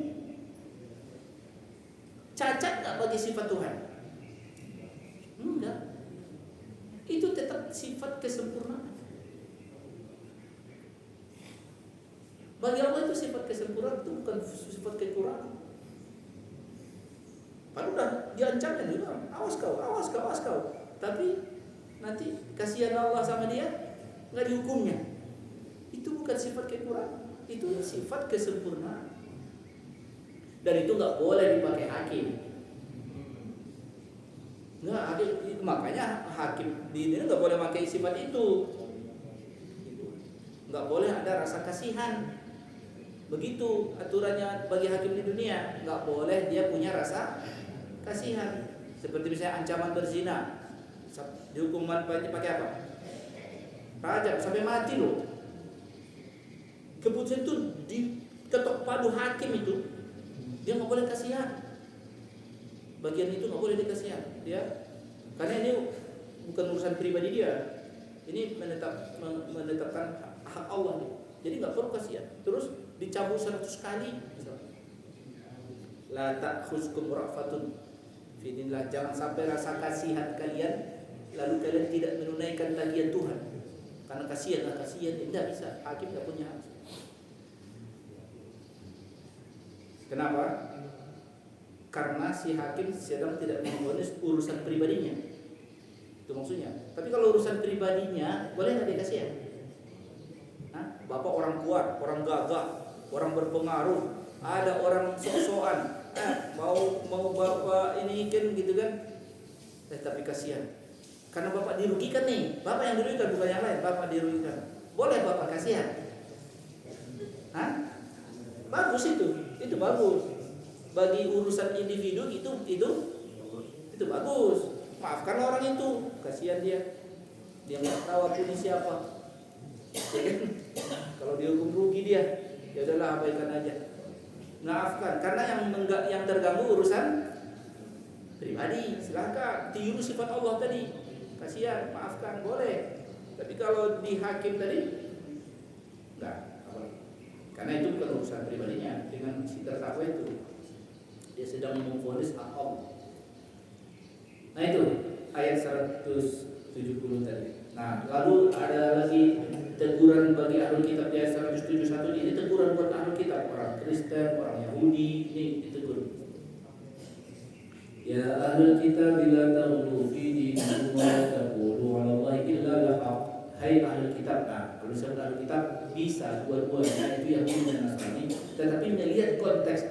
Cacat nggak bagi sifat Tuhan? Enggak. Itu tetap sifat kesempurnaan. Bagi Allah itu sifat kesempurnaan, itu bukan sifat kekurangan. Padahal udah diancamkan juga, awas kau. Tapi nanti kasihan Allah sama dia, nggak dihukumnya. Itu bukan sifat kekurangan, itu sifat kesempurnaan. Dan itu nggak boleh dipakai hakim. Nggak, makanya hakim di ini nggak boleh pakai sifat itu. Nggak boleh ada rasa kasihan. Begitu aturannya bagi hakim di dunia, nggak boleh dia punya rasa kasihan. Seperti misalnya ancaman berzina, dihukuman pakai apa? Rajam sampai mati loh. Keputusan itu diketok padu hakim itu, dia nggak boleh kasihan. Bagian itu nggak boleh dikasihan, dia karena ini bukan urusan pribadi dia. Ini menetapkan hak Allah nih. Jadi nggak perlu kasihan. Terus dicabut 100 kali. La ta'khuzkum ra'fatun fi dinillah. Jangan sampai rasa kasihan kalian lalu kalian tidak menunaikan tagihan Tuhan. Karena kasihan, tidak bisa. Hakim nggak punya hak. Kenapa? Karena si hakim sedang tidak memvonis urusan pribadinya. Itu maksudnya. Tapi kalau urusan pribadinya, boleh nggak dia kasihan? Bapak orang kuat, orang gagah, orang berpengaruh, ada orang sok-sokan, mau bapak ini kan gitu kan, tapi kasihan. Karena bapak dirugikan nih, bapak yang dirugikan bukan yang lain, bapak dirugikan. Boleh bapak kasihan? Bagus itu bagus. Bagi urusan individu itu bagus. Maafkan orang itu, kasihan dia nggak tahu aku ini siapa. Ya kan? Kalau dihukum rugi dia, ya udahlah abaikan aja. Maafkan, karena yang terganggu urusan pribadi, silakan tiru sifat Allah tadi. Kasihan, maafkan, boleh. Tapi kalau di hakim tadi enggak. Karena itu bukan urusan pribadinya. Dengan si terdakwa itu dia sedang memvonis hakim. Nah itu ayat 170 tadi. Nah, lalu ada lagi teguran bagi ahlul kitab di ayat 171. Ini teguran buat ahlul kitab, orang Kristen, orang Yahudi, ini ditegur. Ya ahlul kitab bila taghlu fi dinikum wa taqulu 'ala Allahi illa al-haq. Hai ahlul kitab. Nah, kalau disebut ahlul kitab bisa dua-duanya, itu Yahudi dan Nasrani. Tetapi melihat konteks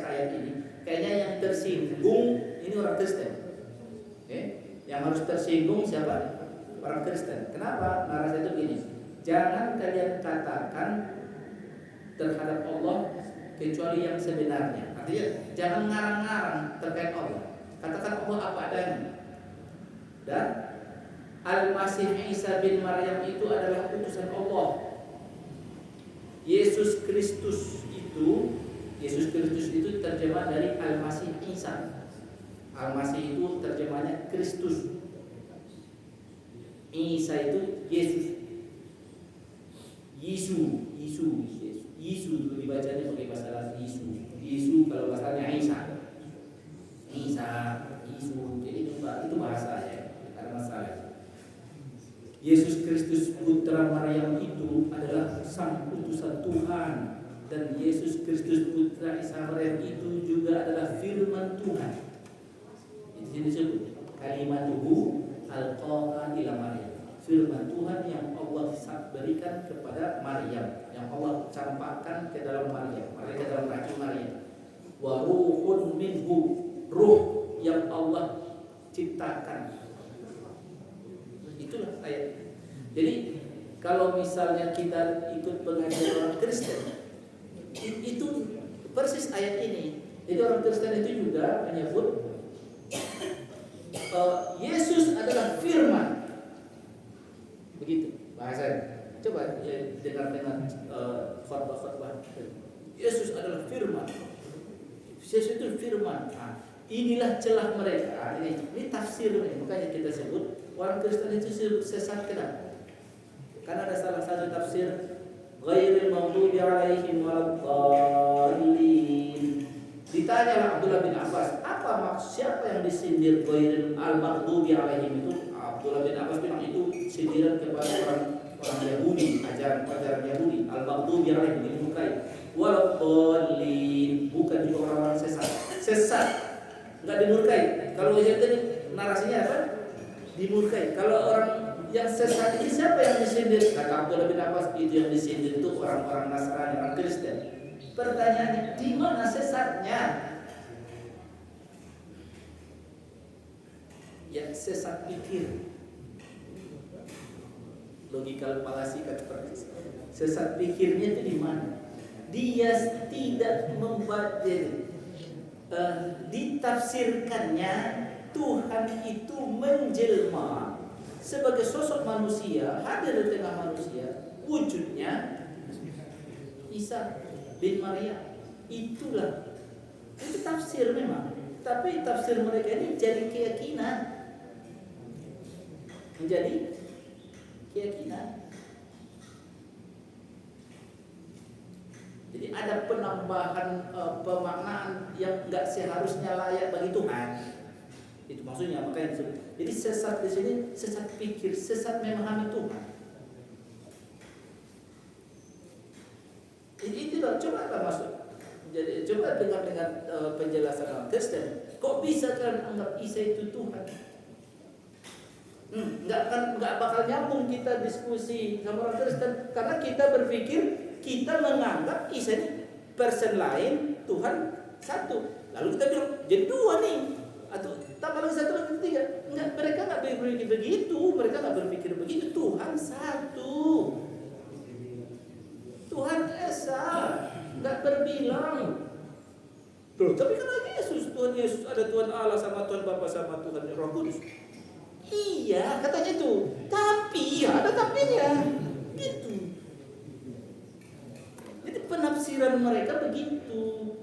ayat ini, kayaknya yang tersinggung ini orang Kristen. Yang harus tersinggung siapa? Orang Kristen. Kenapa? Narasi itu gini. Jangan kalian katakan terhadap Allah kecuali yang sebenarnya. Artinya jangan ngarang-ngarang terkait Allah. Katakan Allah apa adanya. Dan Al-Masih Isa bin Maryam itu adalah utusan Allah. Yesus Kristus itu terjemah dari Al-Masih Isa. Al-Masih itu terjemahnya Kristus. Isa itu Yesus. Yesu dulu dibacanya pakai bahasa Latin Yesu kalau bahasanya Isa. Jadi itu bahasa ya, karena masalah. Yesus Kristus putra Maryam itu adalah sang utusan Tuhan, dan Yesus Kristus putra Isa Maryam itu juga adalah firman Tuhan. Itu disebut kalimatuhu alqaha ila Maryam. Firman Tuhan yang Allah berikan kepada Maryam, yang Allah campakkan ke dalam Maryam, ke dalam rahim Maryam. Wa ruhun minhu, ruh yang Allah ciptakan. Itulah ayat. Jadi kalau misalnya kita ikut pengajian orang Kristen, itu persis ayat ini. Jadi orang Kristen itu juga menyebut Yesus adalah firman. Begitu bahasanya. Coba dengar khotbah. Yesus adalah firman. Yesus itu firman. Nah, inilah celah mereka. Ini tafsir mereka. Makanya kita sebut orang Kristen itu sesat. Kenapa? Karena ada salah satu tafsir ghairil maghdubi alaihim waladdallin. Ditanyalah Abdullah bin Abbas, apa maksud siapa yang disindir ghairil al-maghdubi alaihim itu? Abdullah bin Abbas bilang itu sindiran kepada orang Yahudi, ajaran Yahudi. Al-maghdubi alaihim dimurkai. Waladdallin, bukan juga orang-orang sesat. Enggak dimurkai. Kalau lihat tadi narasinya apa? Dimurkai. Kalau orang yang sesat ini siapa yang disindir? Kata Abdullah bin Abbas, itu yang disindir itu orang-orang Nasrani, orang Kristen. Pertanyaannya, di mana sesatnya? Yang sesat pikir. Logical fallacy kata Paris. Sesat pikirnya itu di mana? Dia tidak membaca, ditafsirkannya Tuhan itu menjelma sebagai sosok manusia, hadir di tengah manusia, wujudnya Isa bin Maryam. Itulah, itu tafsir memang. Tapi tafsir mereka ini jadi keyakinan, menjadi keyakinan. Jadi ada penambahan pemaknaan yang enggak seharusnya layak bagi Tuhan. Itu maksudnya, makanya disebut. Jadi sesat di sini sesat pikir, sesat memahami Tuhan. Jadi itulah, coba masuk. Jadi coba dengar dengan penjelasan orang Kristen. Kok bisa kan anggap Isa itu Tuhan? nggak bakal nyambung kita diskusi sama orang Kristen karena kita berpikir kita menganggap Isa ini person lain, Tuhan satu. Lalu kita bilang jadi dua nih atau tambah lagi satu lagi tiga. Enggak, mereka nggak berpikir begitu, mereka nggak berpikir begitu. Tuhan satu, Tuhan Esa, nggak berbilang. Loh, tapi kan lagi Tuhan Yesus ada Tuhan Allah sama Tuhan Bapa sama Tuhan Roh Kudus. Iya, katanya itu. Tapi ada tapinya. Gitu. Jadi penafsiran mereka begitu.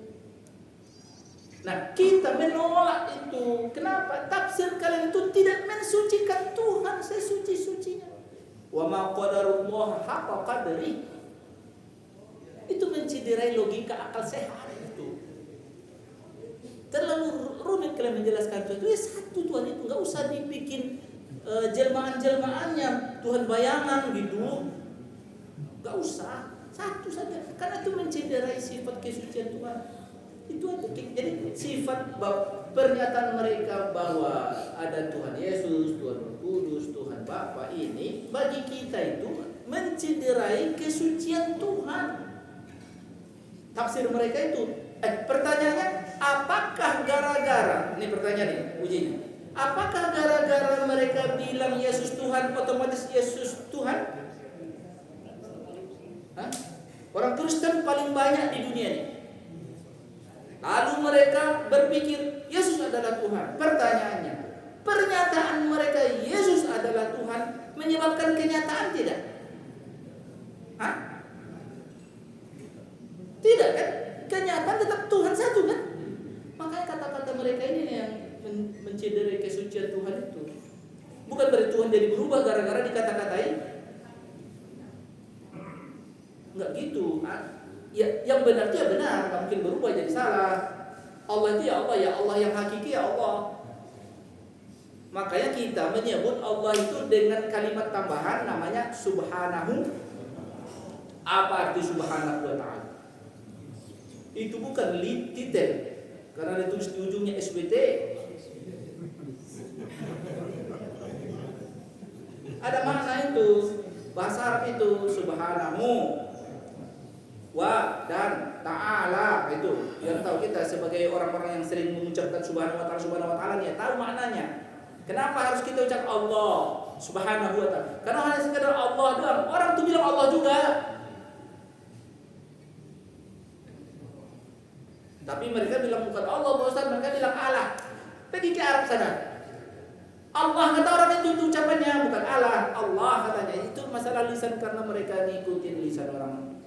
Nah, kita menolak itu. Kenapa? Tafsir kalian itu tidak mensucikan Tuhan sesuci-sucinya. Wa ma qadarullah haqqa qadri. Itu menciderai logika akal sehat itu. Terlalu rumit kalian menjelaskan Tuhan itu. Ya satu Tuhan itu, nggak usah dibikin jelmaan-jelmaannya Tuhan bayangan gitu. Nggak usah, satu saja. Karena itu menciderai sifat kesucian Tuhan. Itu aja. Jadi sifat pernyataan mereka bahwa ada Tuhan Yesus, Tuhan Roh Kudus, Tuhan Bapa ini bagi kita itu menciderai kesucian Tuhan. Tafsir mereka itu. Pertanyaannya, apakah gara-gara, ini pertanyaan nih, ujinya. Apakah gara-gara mereka bilang Yesus Tuhan, otomatis Yesus Tuhan? Hah? Orang Kristen paling banyak di dunia ini. Lalu mereka berpikir Yesus adalah Tuhan. Pertanyaannya, pernyataan mereka Yesus adalah Tuhan menyebabkan kenyataan tidak? Hah? Tidak kan? Kenyataan tetap Tuhan satu kan? Makanya kata-kata mereka ini yang menciderai kesucian Tuhan itu. Bukan berarti Tuhan jadi berubah gara-gara dikata-katain. Enggak gitu. Ya, yang benar itu ya benar, nggak mungkin berubah jadi salah. Allah itu ya Allah yang hakiki ya Allah. Makanya kita menyebut Allah itu dengan kalimat tambahan namanya Subhanahu. Apa arti Subhanahu wa ta'ala? Itu bukan titel, karena ditulis di ujungnya SBT. Ada makna itu, bahasa Arab itu Subhanahu wa dan ta'ala itu. Yang tahu kita sebagai orang-orang yang sering mengucapkan Subhanahu wa ta'ala ya tahu maknanya. Kenapa harus kita ucap Allah Subhanahu wa ta'ala? Karena hanya sekedar Allah doang. Orang tuh bilang Allah juga. Tapi mereka bilang bukan Allah, Ustaz, mereka bilang Allah. Pergi ke Arab sana. Allah kata orang itu ucapannya bukan Allah, Allah katanya. Itu masalah lisan karena mereka ngikutin lisan orang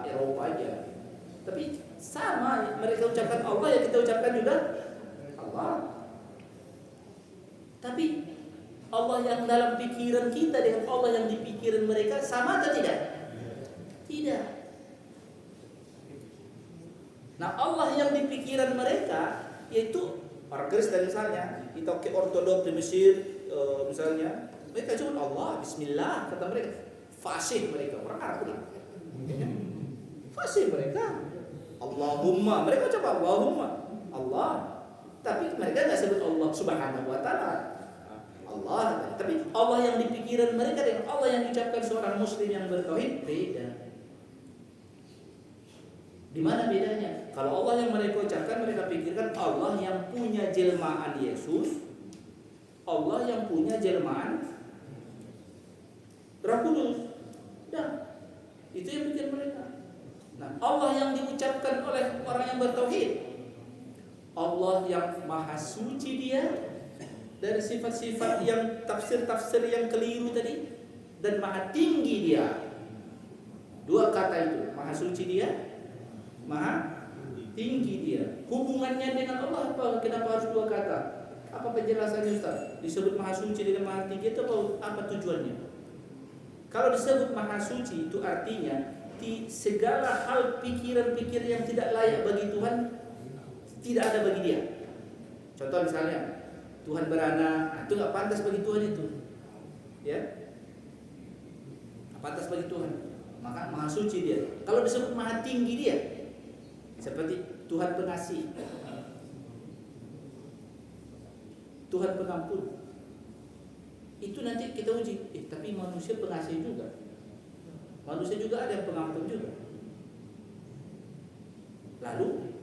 Eropa aja. Tapi sama, mereka ucapkan Allah ya kita ucapkan juga Allah. Tapi Allah yang dalam pikiran kita dengan Allah yang di pikiran mereka sama atau tidak? Tidak. Nah, Allah yang di pikiran mereka yaitu orang Kristen misalnya, kita ke ortodok di Mesir misalnya, mereka cuma Allah, Bismillah kata mereka. Fasih mereka, orang Arab pula. Fasih mereka. Allahumma, mereka ucap Allahumma, Allah. Tapi mereka nggak sebut Allah Subhanahu wa ta'ala. Allah, tapi Allah yang di pikiran mereka dengan Allah yang diucapkan seorang muslim yang bertauhid beda. Di mana bedanya? Kalau Allah yang mereka ucapkan, mereka pikirkan Allah yang punya jelmaan Yesus, Allah yang punya jelmaan Roh Kudus. Dan itu yang pikir mereka. Nah, Allah yang diucapkan oleh orang yang bertauhid, Allah yang maha suci dia dari sifat-sifat yang tafsir-tafsir yang keliru tadi, dan maha tinggi dia. Dua kata itu, maha suci dia, maha tinggi dia. Hubungannya dengan Allah apa? Kenapa harus dua kata? Apa penjelasannya Ustaz? Disebut maha suci dengan maha tinggi itu apa tujuannya? Kalau disebut maha suci itu artinya di segala hal pikiran-pikiran yang tidak layak bagi Tuhan tidak ada bagi dia. Contoh misalnya Tuhan beranak, itu nggak pantas bagi Tuhan itu, ya, nggak pantas bagi Tuhan. Maka maha suci dia. Kalau disebut maha tinggi dia, seperti Tuhan pengasih, Tuhan pengampun, Itu nanti kita uji. Tapi manusia pengasih juga. Manusia juga ada yang pengampun juga. Lalu,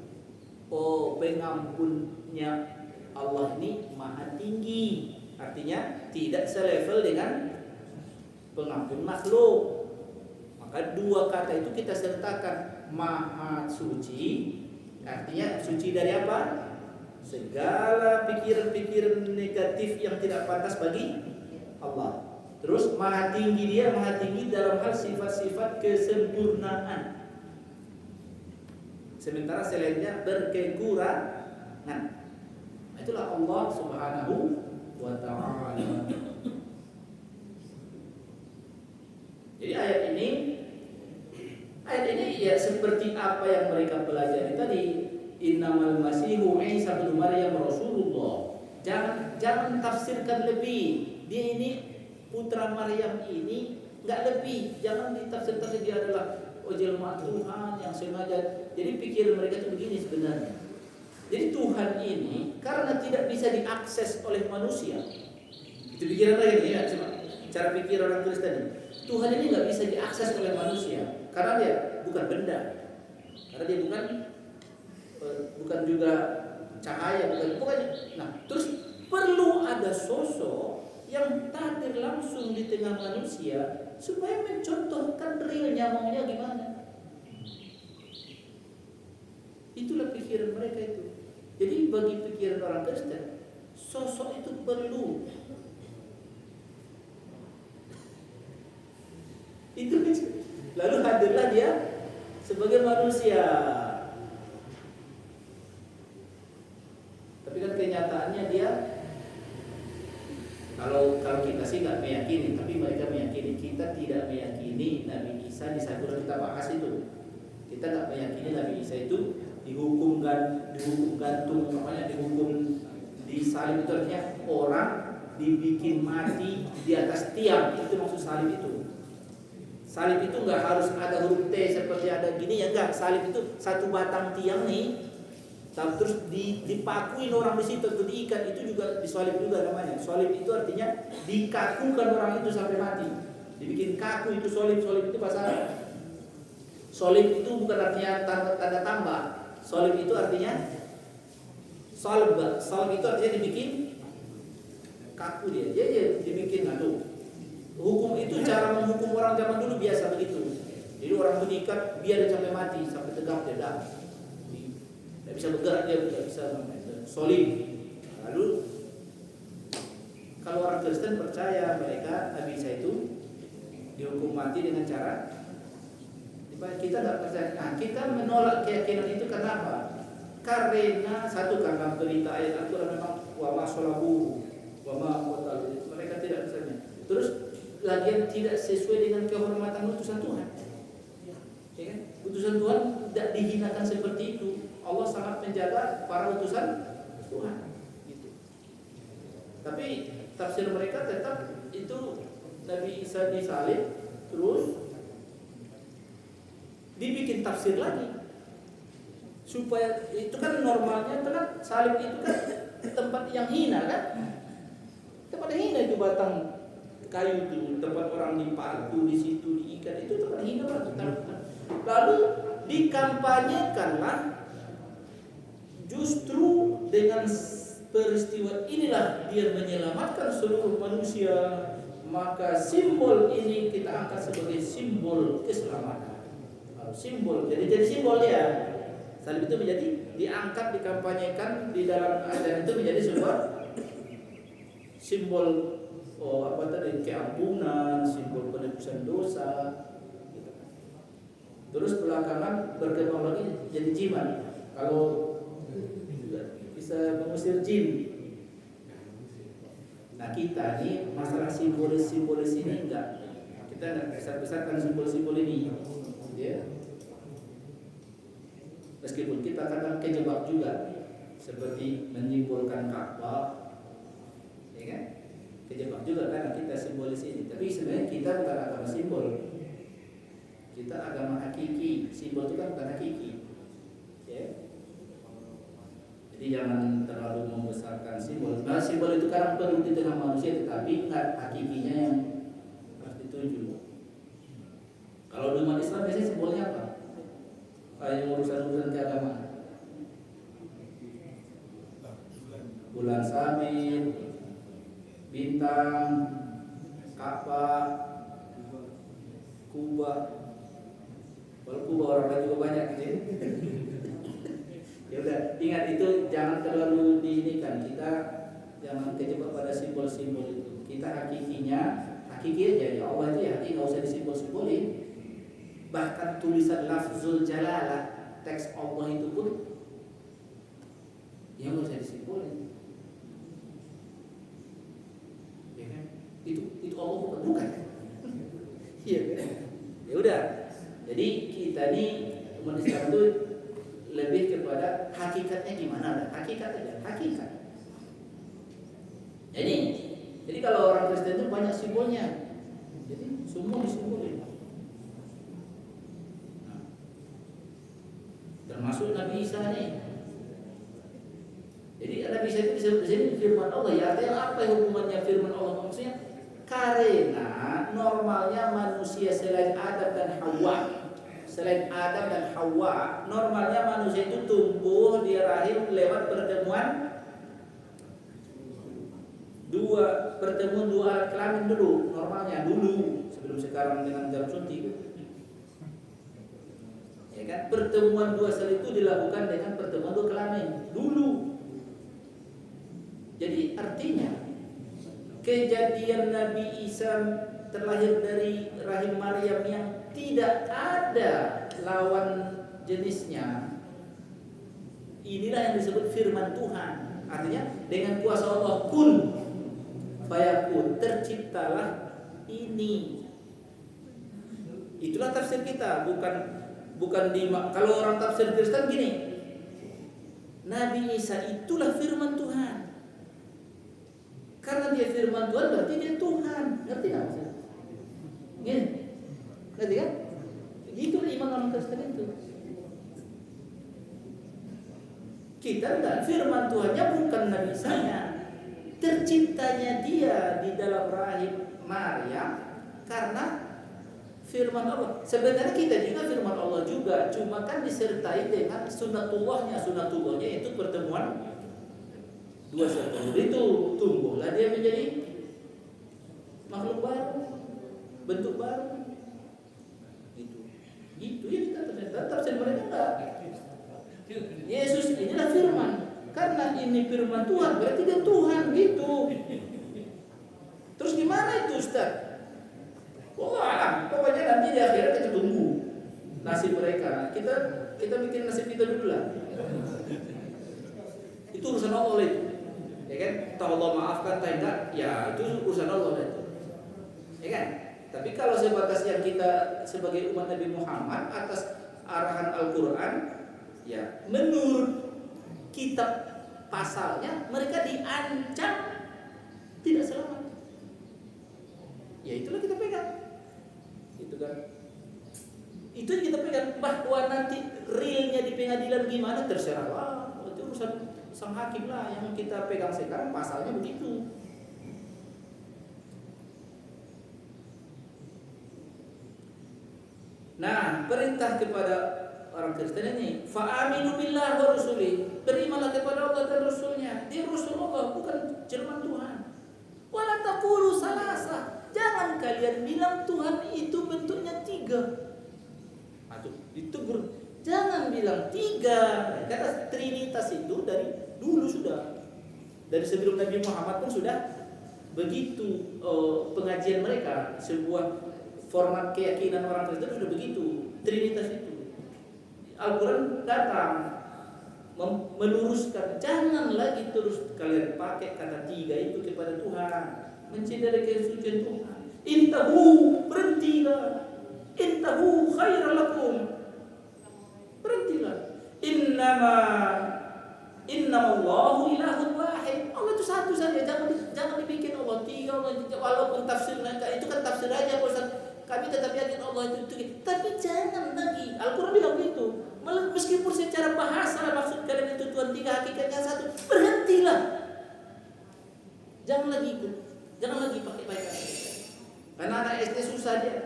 pengampunnya Allah ini maha tinggi. Artinya tidak selevel dengan pengampun makhluk. Maka dua kata itu kita sertakan. Maha suci, artinya suci dari apa? Segala pikiran-pikiran negatif yang tidak pantas bagi Allah. Terus maha tinggi, dia maha tinggi dalam hal sifat-sifat kesempurnaan. Sementara selainnya berkekurangan. Itulah Allah Subhanahu wa ta'ala. Jadi ayat ini ya seperti apa yang mereka pelajari tadi. Innamal masihu Isa bin Maryam Rasulullah. Jangan tafsirkan lebih. Dia ini putra Maryam ini enggak lebih. Jangan ditafsirkan dia adalah jelma Tuhan yang sengaja. Jadi pikiran mereka itu begini sebenarnya. Jadi Tuhan ini karena tidak bisa diakses oleh manusia. Itu pikiran mereka ya, cara pikir orang Kristen. Tuhan ini nggak bisa diakses oleh manusia karena dia bukan benda. Karena dia bukan juga cahaya, bukan. Nah, terus perlu ada sosok yang hadir langsung di tengah manusia supaya mencontohkan realnya maunya gimana. Itulah pikiran mereka itu. Jadi bagi pikiran orang Kristen, sosok itu perlu. Itu lalu hadirlah dia sebagai manusia. Tapi kan kenyataannya dia kalau kita sih nggak meyakini, tapi mereka meyakini. Kita tidak meyakini Nabi Isa, di saat kita bahas itu. Kita nggak meyakini Nabi Isa itu dihukum gantung, dihukum di salib. Itu artinya orang dibikin mati di atas tiang. Itu maksud salib itu. Salib itu nggak harus ada huruf T seperti ada gini ya, enggak. Salib itu satu batang tiang nih, terus dipakuin orang di situ atau diikat, itu juga disalib juga namanya. Salib itu artinya dikakukan orang itu sampai mati, dibikin kaku. Itu salib itu bahasa Arab. Salib itu bukan artinya tanda tambah. Salib itu artinya salib itu artinya dibikin kaku dia dibikin ngadu. Hukum itu cara menghukum orang zaman dulu biasa begitu. Jadi orang itu diikat biar dia sampai mati, sampai tegak dia dah. Tidak bisa bergerak, dia tidak bisa solid. Lalu kalau orang Kristen percaya mereka Nabi Isa itu dihukum mati dengan cara kita tidak percaya. Nah, kita menolak keyakinan itu karena apa? Karena satu, karena berita ayat Al-Quran memang wama sholabu wama qatalu, mereka tidak percaya. Terus lagian tidak sesuai dengan kehormatan utusan Tuhan. Ya kan? Utusan Tuhan tidak dihinakan seperti itu. Allah sangat menjaga para utusan Tuhan. Gitu. Tapi tafsir mereka tetap itu Nabi Isa disalib, terus dibikin tafsir lagi. Supaya itu kan normalnya kan salib itu kan tempat yang hina kan? Tempat yang hina itu batang kayu itu, tempat orang dipaku di situ, diikat, itu tempat hina banget. Lalu dikampanyekanlah justru dengan peristiwa inilah dia menyelamatkan seluruh manusia. Maka simbol ini kita angkat sebagai simbol keselamatan. Simbol, jadi simbol ya. Salib itu menjadi diangkat, dikampanyekan di dalam ajaran itu menjadi sebuah simbol keampunan, simbol penebusan dosa. Terus belakangan berkembang lagi jadi jimat. Kalau bisa mengusir jin. Nah kita ini masalah simbolis ini enggak. Kita enggak besar-besarkan simbol-simbol ini. Ya. Meskipun kita kadang kejebak juga, seperti menyimbolkan Ka'bah, ya kan? Kejebak juga karena kita simbolis ini. Tapi sebenarnya kita bukan agama simbol. Kita agama hakiki. Simbol itu kan bukan hakiki. Ya. Jadi Jadi jangan terlalu membesarkan simbol. Nah, simbol itu kadang perlu di tengah manusia, tetapi ingat hakikinya yang harus dituju. Kalau di umat Islam biasanya simbolnya apa? Kayak urusan-urusan keagamaan. Bulan sabit, bintang, Ka'bah, Kuba. Walaupun Kuba orang lain juga banyak gitu. Ya udah, ingat itu jangan terlalu diinikan. Kita jangan kejebak pada simbol-simbol itu. Kita hakiki aja ya Allah itu ya hakiki, nggak usah disimbol-simbolin. Bahkan tulisan lafzul jalalah, teks Allah itu pun ya nggak usah disimbolin. Ya kan? Itu Allah bukan. Iya kan? Ya udah. Jadi kita nih umat Islam itu lebih kepada hakikatnya gimana lah. Hakikat aja, hakikat. Jadi kalau orang Kristen itu banyak simbolnya. Jadi semua disimbolin. Termasuk Nabi Isa nih. Jadi Nabi Isa itu disebut di sini firman Allah. Ya artinya apa hubungannya firman Allah? Maksudnya karena normalnya manusia selain Adam dan Hawa, normalnya manusia itu tumbuh di rahim lewat pertemuan dua alat kelamin dulu. Normalnya dulu sebelum sekarang dengan jarum suntik. Ya kan? Pertemuan dua sel itu dilakukan dengan pertemuan dua kelamin dulu. Jadi artinya kejadian Nabi Isa terlahir dari rahim Maryam yang tidak ada lawan jenisnya, inilah yang disebut firman Tuhan. Artinya dengan kuasa Allah kun fayakun, terciptalah ini. Itulah tafsir kita, bukan kalau orang tafsir Kristen gini, Nabi Isa itulah firman Tuhan. Karena dia firman Tuhan berarti dia Tuhan. Ngerti nggak maksudnya? Gini, ngerti kan? Itu iman orang Kristen itu. Kita enggak, firman Tuhannya bukan Nabi Isa-nya. Terciptanya dia di dalam rahim Maryam karena firman Allah. Sebenarnya kita juga firman Allah juga, cuma kan disertai dengan sunatullahnya. Sunatullahnya itu pertemuan dua sel itu, tumbuhlah dia menjadi makhluk baru, bentuk baru. Itu yang kita tafsir mereka enggak. Yesus inilah firman. Karena ini firman Tuhan, berarti dia Tuhan gitu. Terus gimana itu Ustaz? Wah, pokoknya nanti di akhirat kita tunggu nasib mereka. Kita bikin nasib kita dulu lah. Itu urusan Allah itu. Ya kan? Tahu Allah maafkan, tak enggak? Ya itu urusan Allah itu. Ya kan? Tapi kalau sebatas yang kita sebagai umat Nabi Muhammad atas arahan Al-Quran, ya menurut kitab pasalnya mereka diancam tidak selamat. Ya itulah kita pegang. Itu kan. Itu yang kita pegang. Bahwa nanti realnya di pengadilan gimana terserah lah. Itu urusan sang hakim lah. Yang kita pegang sekarang pasalnya begitu. Nah, perintah kepada orang Kristen ini, fa'aminu billah wa rasulih, berimanlah kepada Allah dan Rasulnya. Dia Rasul Allah, bukan firman Tuhan. Wala taqulu salasa, jangan kalian bilang Tuhan itu bentuknya 3. Aduh, ditegur, jangan bilang 3. Karena Trinitas itu dari dulu sudah, dari sebelum Nabi Muhammad pun sudah begitu. Pengajian mereka, sebuah format keyakinan orang Kristen sudah begitu, Trinitas itu. Al-Quran datang meluruskan, jangan lagi terus kalian pakai kata 3 itu kepada Tuhan, mencederai kesucian Tuhan. Intahu, berhentilah. Intahu khairan lakum, berhentilah. Innamallahu ilahun wahid. Allah itu satu saja, jangan dibikin Allah 3. Allah, walaupun tafsirnya itu kan tafsir aja, kami tetap yakin Allah itu. Tapi jangan lagi. Al-Quran bilang begitu. Meskipun secara bahasa maksud kalian itu Tuhan tiga, hakikatnya satu, berhentilah. Jangan lagi ikut, jangan lagi pakai kata. Karena anak SD susah dia.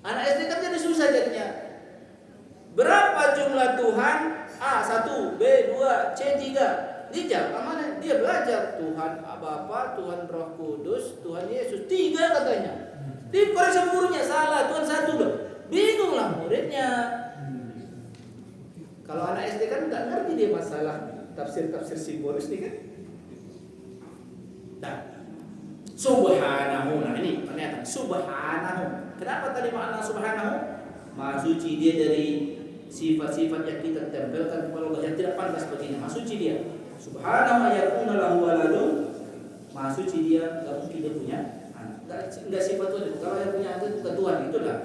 Anak SD kan jadi susah jadinya. Berapa jumlah Tuhan? A 1, B 2, C 3. Dia jawab mana? Dia belajar Tuhan Bapa, Tuhan Roh Kudus, Tuhan Yesus. 3 katanya. Dikoreksi gurunya salah, Tuhan 1 loh. Bingunglah muridnya. Kalau anak SD kan nggak ngerti dia masalah tafsir simbolis nih kan. Nah, subhanahu. Nah ini pernyataan subhanahu. Kenapa tadi makna subhanahu? Maha suci dia dari sifat-sifat yang kita tempelkan kepada Allah yang tidak pantas baginya. Maha suci dia. Subhanahu yakuna lahu waladun. Maha suci dia, enggak mungkin dia punya anak. Enggak sifat Tuhan. Kalau yang punya anak itu bukan Tuhan, itulah.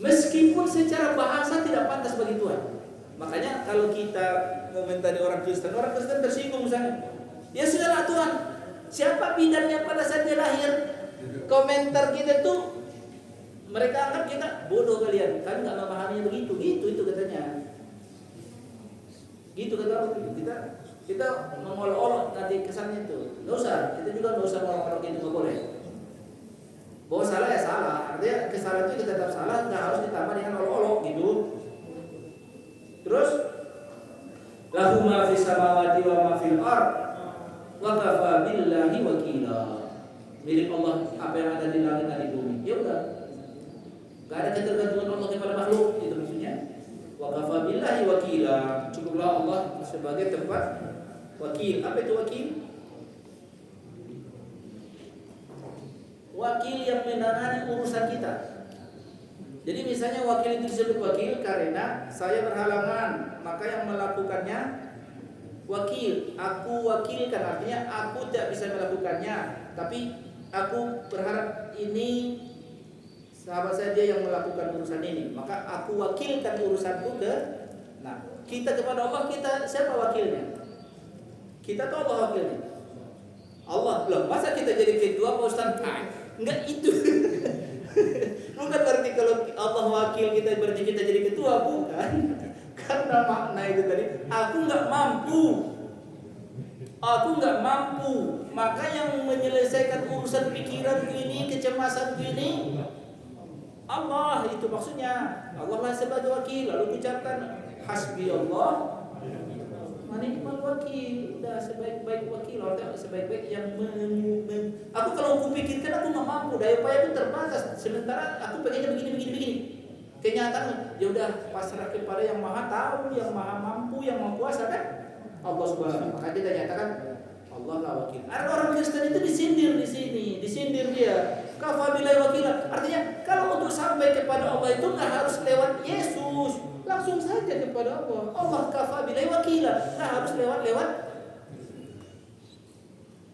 Meskipun secara bahasa tidak pantas bagi Tuhan. Makanya kalau kita komentari orang Kristen tersinggung misalnya. Ya sudahlah Tuhan. Siapa bidannya pada saat dia lahir? Komentar kita tuh mereka anggap kita bodoh kalian, kan nggak memahaminya begitu, itu katanya. Gitu kata orang, kita mengolok-olok nanti kesannya itu. Nggak usah, kita juga nggak usah ngolok-olok itu, nggak boleh. Bahwa salah ya salah, artinya kesalahan itu kita tetap salah, nggak harus ditambah dengan olok-olok gitu. Terus, lahu ma fis samawati wa ma fil ardh wa kafa billahi wakila. Milik Allah apa yang ada di langit dan di bumi. Ya udah. Enggak ada ketergantungan Allah kepada makhluk, itu maksudnya. Wa kafa billahi wakila. Cukuplah Allah sebagai tempat wakil. Apa itu wakil? Wakil yang menangani urusan kita. Jadi misalnya wakil itu disebut wakil karena saya berhalangan, maka yang melakukannya wakil. Aku wakilkan, artinya aku tidak bisa melakukannya, tapi aku berharap ini sahabat saja yang melakukan urusan ini, maka aku wakilkan urusanku ke. Nah, kita kepada Allah, kita siapa wakilnya? Kita tahu Allah wakilnya. Allah belum. Masa kita jadi ketua Pak Ustaz? Enggak itu. Bukan berarti kalau Allah wakil kita berarti kita jadi ketua, bukan. Karena makna itu tadi, aku enggak mampu. Aku enggak mampu. Maka yang menyelesaikan urusan pikiranku ini, kecemasanku ini, Allah, itu maksudnya. Allah lah sebagai wakil. Lalu ucapkan hasbi Allah wa ni'mal wakil. Udah sebaik-baik wakil, atau sebaik-baik yang aku kalau aku pikirkan aku nggak mampu, daya upaya aku terbatas. Sementara aku pengennya begini. Kenyataan ya udah pasrah kepada yang maha tahu, yang maha mampu, yang maha kuasa kan? Allah Subhanahu. Maka kita nyatakan Allah lah wakil. Ada orang Kristen itu disindir di sini, disindir dia. Kafa billahi wakila. Artinya kalau untuk sampai kepada Allah itu nggak harus lewat Yesus, langsung saja kepada Allah. Allah kafa billahi wakila. Nggak harus lewat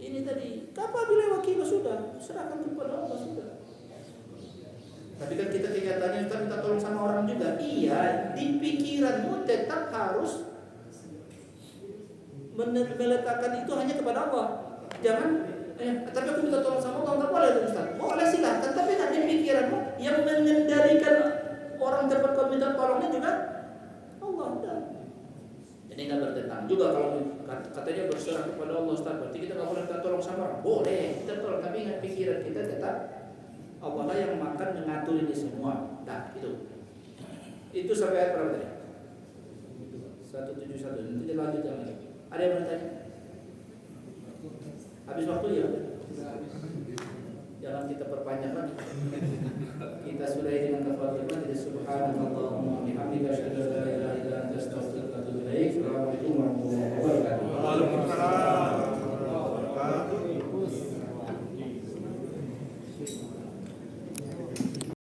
ini tadi. Kafa billahi wakila sudah, serahkan kepada Allah sudah. Tapi kan kita kenyataannya kita minta tolong sama orang juga. Iya, di pikiranmu tetap harus meletakkan itu hanya kepada Allah. Jangan tapi aku minta tolong sama Allah, enggak boleh Ustaz. Boleh silahkan, tapi nanti pikiranmu yang mengendalikan orang tempat kau minta tolongnya juga Allah. Udah. Jadi enggak bertentang juga kalau katanya berserah kepada Allah Ustaz. Berarti kita enggak boleh minta tolong sama orang. Boleh, kita tolong, tapi ingat pikiran kita tetap Allah lah yang makan mengatur ini semua. Nah, itu sampai ayat berapa tadi? 171. Nanti kita lanjutkan lagi. Ada yang bertanya? Habis waktu ya? Jangan kita perpanjang lagi. Kita sudahi dengan kafaratul majlis. Subhanallah.